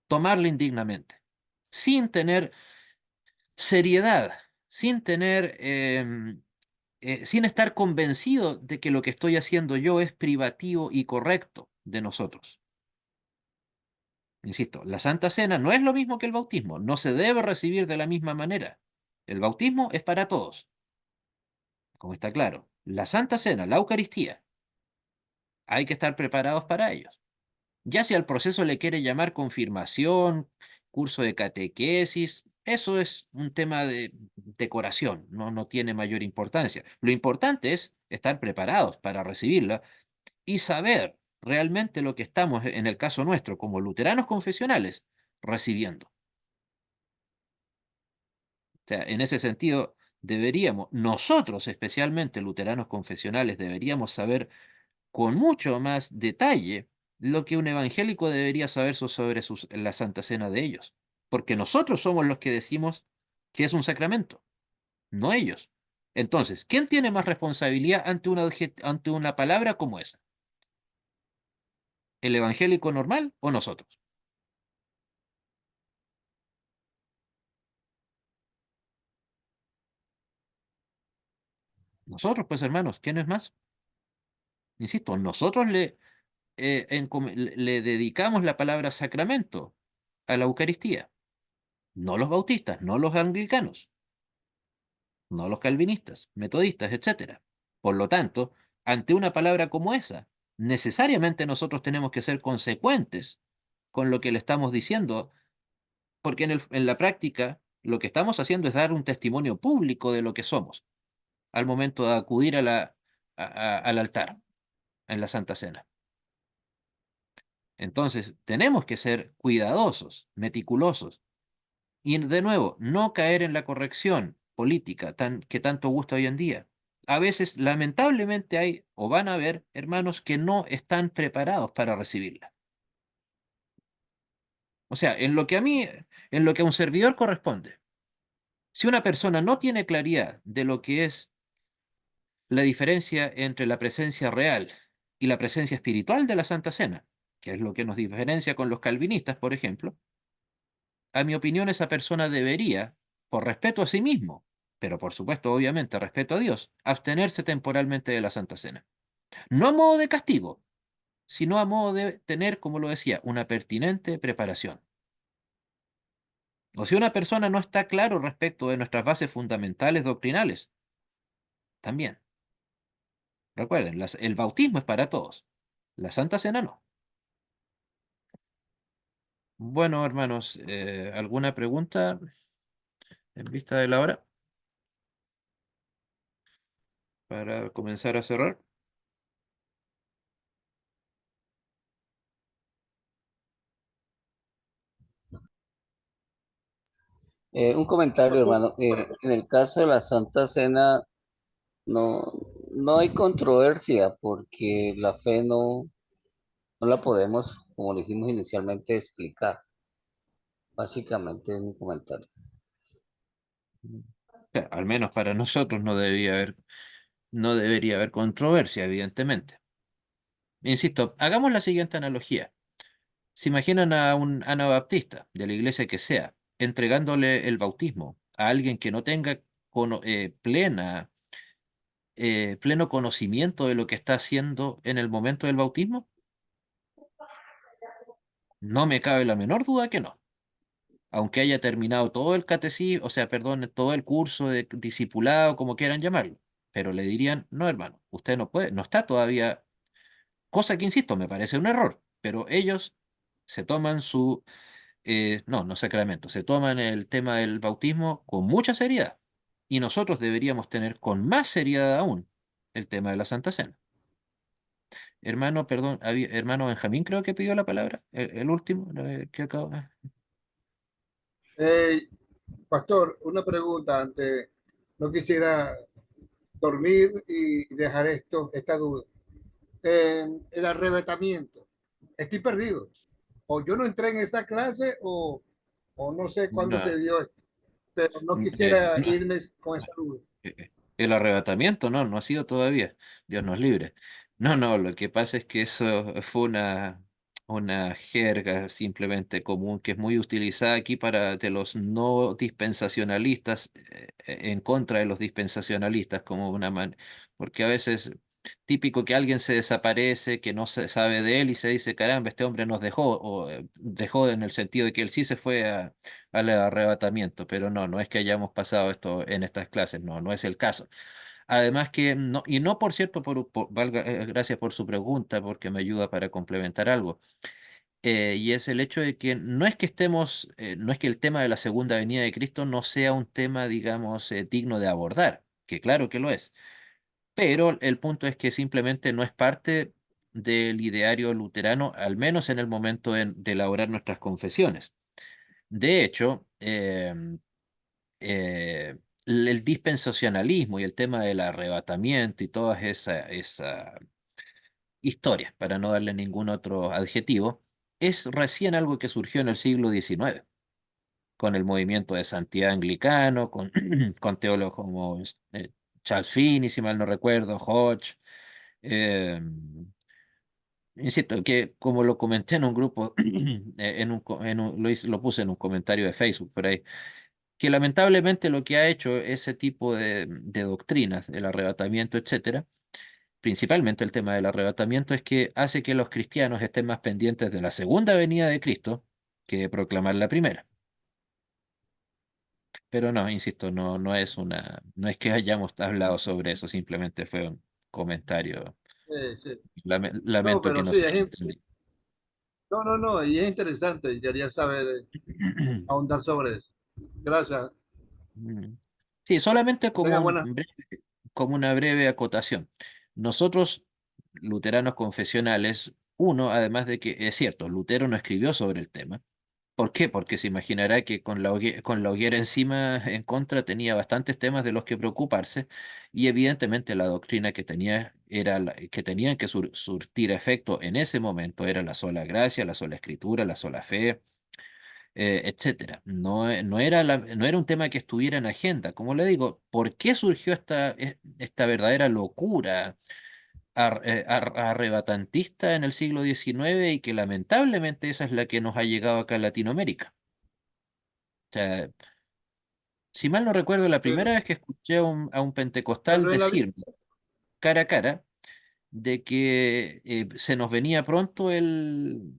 tomarla indignamente, sin tener seriedad, sin estar convencido de que lo que estoy haciendo yo es privativo y correcto de nosotros. Insisto, la Santa Cena no es lo mismo que el bautismo, no se debe recibir de la misma manera. El bautismo es para todos, como está claro. La Santa Cena, la Eucaristía, hay que estar preparados para ellos. Ya si al proceso le quiere llamar confirmación, curso de catequesis, eso es un tema de decoración, no tiene mayor importancia. Lo importante es estar preparados para recibirla y saber realmente lo que estamos, en el caso nuestro, como luteranos confesionales, recibiendo. O sea, en ese sentido, nosotros especialmente luteranos confesionales, deberíamos saber con mucho más detalle lo que un evangélico debería saber sobre la Santa Cena de ellos. Porque nosotros somos los que decimos que es un sacramento, no ellos. Entonces, ¿quién tiene más responsabilidad ante una palabra como esa? ¿El evangélico normal o nosotros? Nosotros, pues hermanos, ¿quién es más? Insisto, nosotros le dedicamos la palabra sacramento a la Eucaristía, no los bautistas, no los anglicanos, no los calvinistas, metodistas, etcétera. Por lo tanto, ante una palabra como esa, necesariamente nosotros tenemos que ser consecuentes con lo que le estamos diciendo, porque en la práctica lo que estamos haciendo es dar un testimonio público de lo que somos al momento de acudir al altar en la Santa Cena. Entonces, tenemos que ser cuidadosos, meticulosos, y de nuevo, no caer en la corrección política que tanto gusta hoy en día. A veces, lamentablemente, hay o van a haber hermanos que no están preparados para recibirla. O sea, en lo que a un servidor corresponde, si una persona no tiene claridad de lo que es la diferencia entre la presencia real y la presencia espiritual de la Santa Cena, que es lo que nos diferencia con los calvinistas, por ejemplo, a mi opinión esa persona debería, por respeto a sí mismo, pero por supuesto, obviamente, respeto a Dios, abstenerse temporalmente de la Santa Cena. No a modo de castigo, sino a modo de tener, como lo decía, una pertinente preparación. O si una persona no está claro respecto de nuestras bases fundamentales doctrinales, también. Recuerden, el bautismo es para todos, la Santa Cena no. Bueno, hermanos, ¿alguna pregunta en vista de la hora para comenzar a cerrar? Un comentario, hermano. En el caso de la Santa Cena, no, no hay controversia porque la fe no la podemos, como le dijimos inicialmente, explicar. Básicamente es mi comentario. Al menos para nosotros no debería haber controversia, evidentemente. Insisto, hagamos la siguiente analogía. Se imaginan a un anabaptista de la iglesia que sea, entregándole el bautismo a alguien que no tenga pleno conocimiento de lo que está haciendo en el momento del bautismo. No me cabe la menor duda que no. Aunque haya terminado todo el catecismo, o sea, perdón, todo el curso de discipulado, como quieran llamarlo. Pero le dirían, no, hermano, usted no puede, no está todavía, cosa que, insisto, me parece un error, pero ellos se toman no sacramento, se toman el tema del bautismo con mucha seriedad. Y nosotros deberíamos tener con más seriedad aún el tema de la Santa Cena. Hermano, perdón, hermano Benjamín creo que pidió la palabra, el último, que acabo. Eh, Pastor, una pregunta antes. No quisiera dormir y dejar esta duda. El arrebatamiento. Estoy perdido. O yo no entré en esa clase o no sé cuándo No, se dio esto. Pero no quisiera no, irme con esa duda. el arrebatamiento no ha sido todavía, Dios nos libre. No, no, lo que pasa es que eso fue una jerga simplemente común que es muy utilizada aquí para de los no dispensacionalistas en contra de los dispensacionalistas como porque a veces típico que alguien se desaparece, que no se sabe de él y se dice, caramba, este hombre nos dejó, o dejó en el sentido de que él sí se fue al arrebatamiento, pero no, no es que hayamos pasado esto en estas clases, no, no es el caso. Además que, no, y no por cierto, gracias por su pregunta, porque me ayuda para complementar algo, y es el hecho de que no es que estemos, no es que el tema de la segunda venida de Cristo no sea un tema, digamos, digno de abordar, que claro que lo es, pero el punto es que simplemente no es parte del ideario luterano, al menos en el momento de elaborar nuestras confesiones. De hecho, eh, el dispensacionalismo y el tema del arrebatamiento y todas esa historias, para no darle ningún otro adjetivo, es recién algo que surgió en el siglo XIX, con el movimiento de santidad anglicano, con teólogos como Charles Finney, si mal no recuerdo, Hodge. eh, Insisto, que como lo comenté en un grupo, lo puse en un comentario de Facebook por ahí, que lamentablemente lo que ha hecho ese tipo de doctrinas, el arrebatamiento, etcétera, principalmente el tema del arrebatamiento, es que hace que los cristianos estén más pendientes de la segunda venida de Cristo que de proclamar la primera. Pero no, insisto, no, no es que hayamos hablado sobre eso, simplemente fue un comentario. Sí. No, Lamento que pero no sí, se haya entendido. no, no, no, y es interesante y quería saber, ahondar sobre eso. Gracias. Mm. Sí, solamente Tenga buenas. como una breve acotación. Nosotros, luteranos confesionales, uno, además de que es cierto, Lutero no escribió sobre el tema. ¿Por qué? Porque se imaginará que con la hoguera encima en contra tenía bastantes temas de los que preocuparse y evidentemente la doctrina que tenía que tenían que surtir efecto en ese momento era la sola gracia, la sola escritura, la sola fe, etcétera. No, no era un tema que estuviera en agenda. Como le digo, ¿por qué surgió esta verdadera locura arrebatantista en el siglo XIX y que lamentablemente esa es la que nos ha llegado acá a Latinoamérica? O sea, si mal no recuerdo, la primera Pero, vez que escuché a un pentecostal pero en la, decirme cara a cara de que se nos venía pronto el,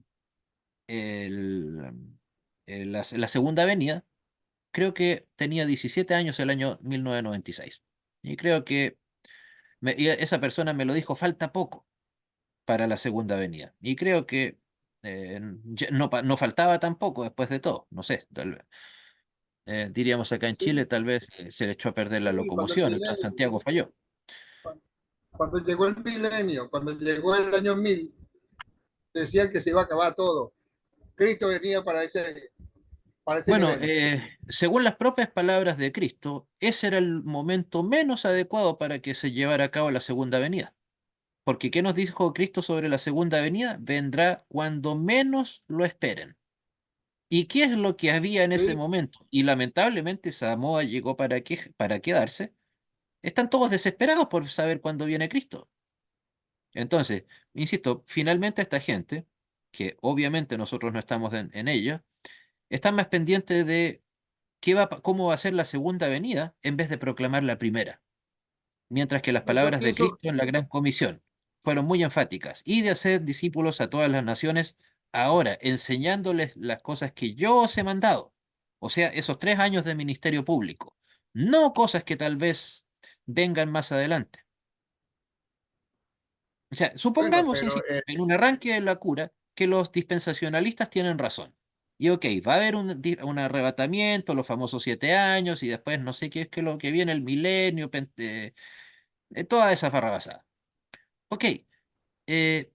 la segunda venida. Creo que tenía 17 años el año 1996. Y creo que y esa persona me lo dijo, falta poco para la segunda venida. Y creo que ya no faltaba tampoco después de todo. No sé, diríamos acá en Chile, sí, tal vez se le echó a perder la sí, cuando el locomoción, el milenio, Transantiago falló. cuando llegó el milenio, cuando llegó el año 1000, decían que se iba a acabar todo. Cristo venía para ese Bueno, milenio. según las propias palabras de Cristo, ese era el momento menos adecuado para que se llevara a cabo la segunda venida. Porque ¿qué nos dijo Cristo sobre la segunda venida? Vendrá cuando menos lo esperen. ¿Y qué es lo que había en ese Sí, momento? Y lamentablemente Samoa llegó para quedarse. Están todos desesperados por saber cuándo viene Cristo. Entonces, insisto, finalmente esta gente, que obviamente nosotros no estamos en ella, están más pendientes de cómo va a ser la segunda venida en vez de proclamar la primera. Mientras que las yo palabras de pienso, Cristo en la Gran Comisión fueron muy enfáticas, y de hacer discípulos a todas las naciones, ahora enseñándoles las cosas que yo os he mandado, o sea, esos 3 años de ministerio público, no cosas que tal vez vengan más adelante. O sea, bueno, supongamos, pero insisto, en un arranque de la cura, que los dispensacionalistas tienen razón. Y ok, va a haber un arrebatamiento, los famosos 7 años, y después no sé qué es que lo que viene, el milenio, toda esa farrabasada. Ok,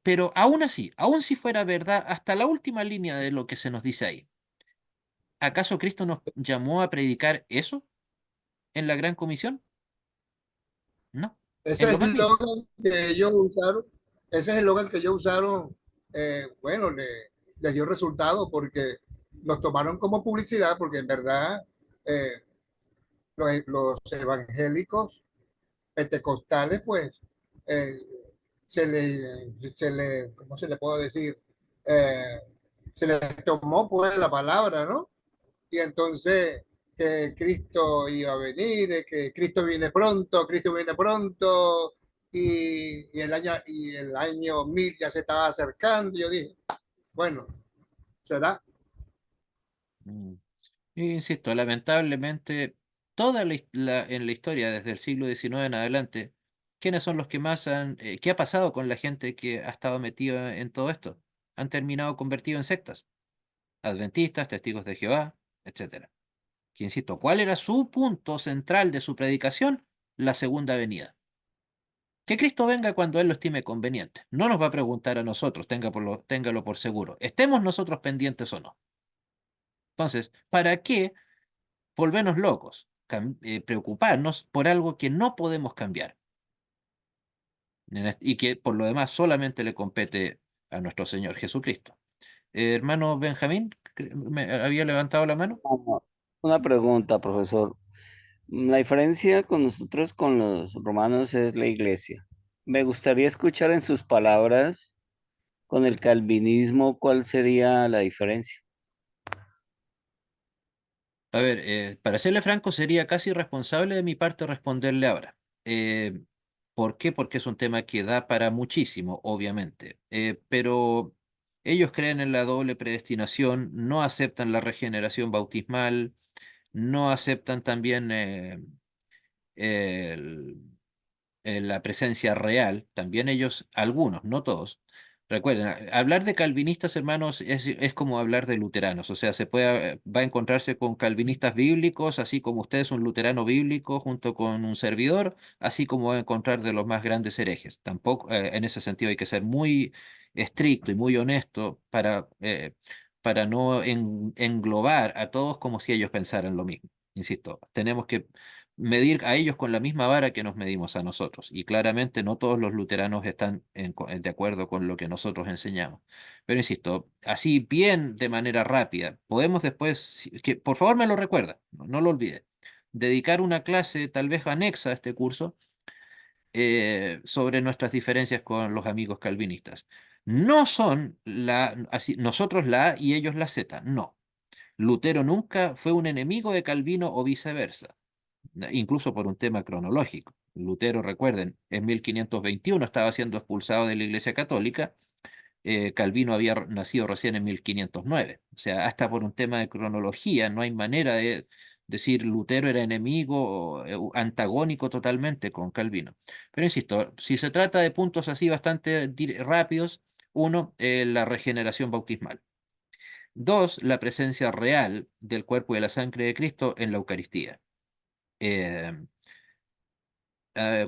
pero aún así, aún si fuera verdad, hasta la última línea de lo que se nos dice ahí, ¿acaso Cristo nos llamó a predicar eso en la Gran Comisión? No, en ese lo más mínimo. eslogan que ellos usaron, ese es el eslogan que ellos usaron, bueno, les dio resultado porque los tomaron como publicidad, porque en verdad eh, los evangélicos pentecostales, pues, eh, ¿cómo se le puede decir? Eh, Se les tomó pues la palabra, ¿no? Y entonces que Cristo iba a venir, que Cristo viene pronto, y el año 1000 ya se estaba acercando. Yo dije, bueno, será. Mm. Insisto, lamentablemente, en la historia, desde el siglo XIX en adelante, ¿quiénes son los que más qué ha pasado con la gente que ha estado metida en todo esto? Han terminado convertidos en sectas, adventistas, testigos de Jehová, etcétera. Que insisto, ¿cuál era su punto central de su predicación? La segunda venida. Que Cristo venga cuando Él lo estime conveniente. No nos va a preguntar a nosotros, téngalo por seguro. Estemos nosotros pendientes o no. Entonces, ¿para qué volvernos locos? Preocuparnos por algo que no podemos cambiar y que por lo demás solamente le compete a nuestro Señor Jesucristo. Hermano Benjamín, me había levantado la mano. Una pregunta, profesor. La diferencia con nosotros, con los romanos, es la iglesia. Me gustaría escuchar en sus palabras, con el calvinismo, ¿cuál sería la diferencia? A ver, para serle franco, sería casi irresponsable de mi parte responderle ahora. Eh, ¿Por qué? Porque es un tema que da para muchísimo, obviamente. Pero ellos creen en la doble predestinación, no aceptan la regeneración bautismal, no aceptan también el- la presencia real, también ellos, algunos, no todos. Recuerden, hablar de calvinistas, hermanos, es como hablar de luteranos, o sea, va a encontrarse con calvinistas bíblicos, así como usted es un luterano bíblico junto con un servidor, así como va a encontrar de los más grandes herejes. Tampoco, en ese sentido, hay que ser muy estricto y muy honesto para no englobar a todos como si ellos pensaran lo mismo. Insisto, tenemos que medir a ellos con la misma vara que nos medimos a nosotros. Y claramente no todos los luteranos están de acuerdo con lo que nosotros enseñamos. Pero insisto, así bien de manera rápida, podemos después, que por favor me lo recuerda, no lo olvide, dedicar una clase tal vez anexa a este curso sobre nuestras diferencias con los amigos calvinistas. No son nosotros la A y ellos la Z, no. Lutero nunca fue un enemigo de Calvino o viceversa, incluso por un tema cronológico. Lutero, recuerden, en 1521 estaba siendo expulsado de la Iglesia Católica. Calvino había nacido recién en 1509. O sea, hasta por un tema de cronología, no hay manera de decir Lutero era enemigo o antagónico totalmente con Calvino. Pero insisto, si se trata de puntos así bastante rápidos, uno, la regeneración bautismal. Dos, la presencia real del cuerpo y de la sangre de Cristo en la Eucaristía. Eh,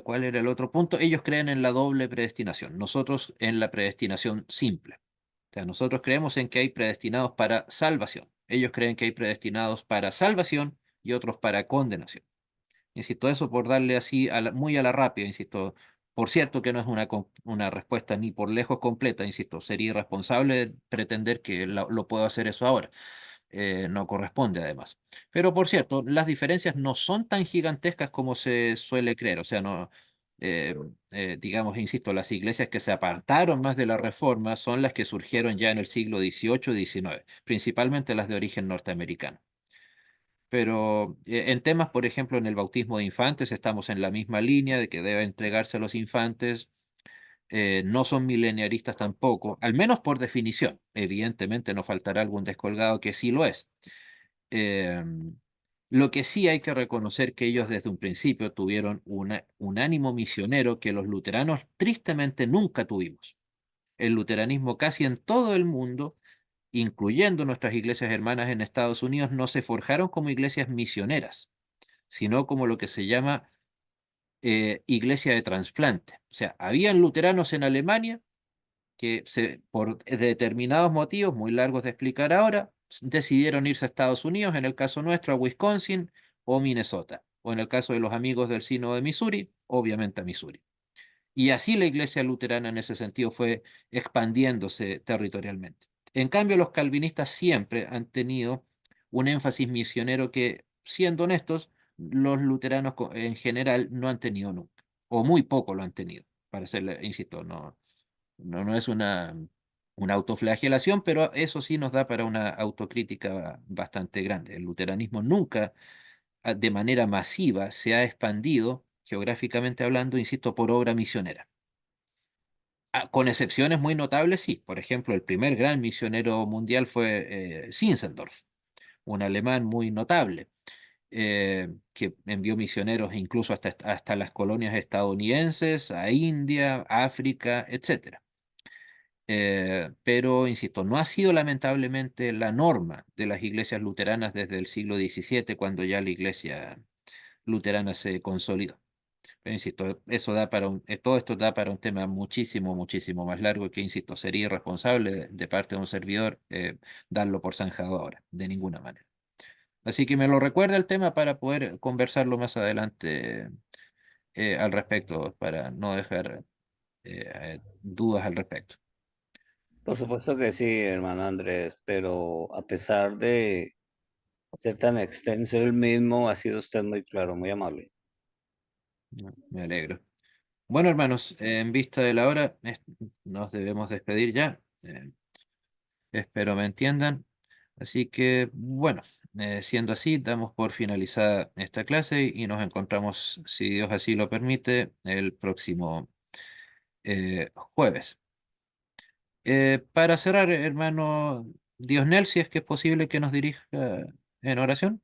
¿Cuál era el otro punto? Ellos creen en la doble predestinación, nosotros en la predestinación simple. O sea, nosotros creemos en que hay predestinados para salvación. Ellos creen que hay predestinados para salvación y otros para condenación. Insisto, eso por darle así muy a la rápida, insisto. Por cierto que no es una respuesta ni por lejos completa, insisto, sería irresponsable pretender que lo puedo hacer eso ahora. No corresponde además. Pero por cierto, las diferencias no son tan gigantescas como se suele creer. O sea, no, eh, digamos, insisto, las iglesias que se apartaron más de la reforma son las que surgieron ya en el siglo XVIII y XIX, principalmente las de origen norteamericano. Pero en temas, por ejemplo, en el bautismo de infantes, estamos en la misma línea de que debe entregarse a los infantes. No son mileniaristas tampoco, al menos por definición. Evidentemente no faltará algún descolgado que sí lo es. Eh, lo que sí hay que reconocer que ellos desde un principio tuvieron un ánimo misionero que los luteranos tristemente nunca tuvimos. El luteranismo casi en todo el mundo, incluyendo nuestras iglesias hermanas en Estados Unidos, no se forjaron como iglesias misioneras, sino como lo que se llama iglesia de trasplante. O sea, habían luteranos en Alemania que por determinados motivos, muy largos de explicar ahora, decidieron irse a Estados Unidos, en el caso nuestro a Wisconsin o Minnesota, o en el caso de los amigos del Sínodo de Missouri, obviamente a Missouri. Y así la iglesia luterana en ese sentido fue expandiéndose territorialmente. En cambio, los calvinistas siempre han tenido un énfasis misionero que, siendo honestos, los luteranos en general no han tenido nunca, o muy poco lo han tenido. para hacerle, insisto, no es una autoflagelación, pero eso sí nos da para una autocrítica bastante grande. El luteranismo nunca de manera masiva se ha expandido, geográficamente hablando, insisto, por obra misionera. Con excepciones muy notables, sí. Por ejemplo, el primer gran misionero mundial fue Zinzendorf, un alemán muy notable, que envió misioneros incluso hasta las colonias estadounidenses, a India, África, etcétera. Pero, insisto, no ha sido lamentablemente la norma de las iglesias luteranas desde el siglo XVII, cuando ya la iglesia luterana se consolidó. Pero, insisto, eso da todo esto da para un tema muchísimo, muchísimo más largo que, insisto, sería irresponsable de parte de un servidor darlo por zanjado ahora, de ninguna manera. Así que me lo recuerda el tema para poder conversarlo más adelante al respecto, para no dejar dudas al respecto. Por supuesto que sí, hermano Andrés, pero a pesar de ser tan extenso el mismo, ha sido usted muy claro, muy amable. Me alegro. Bueno, hermanos, en vista de la hora, nos debemos despedir ya. Espero me entiendan. Así que, bueno, siendo así, damos por finalizada esta clase y nos encontramos, si Dios así lo permite, el próximo jueves. Para cerrar, hermano Diosnel, si es que es posible que nos dirija en oración.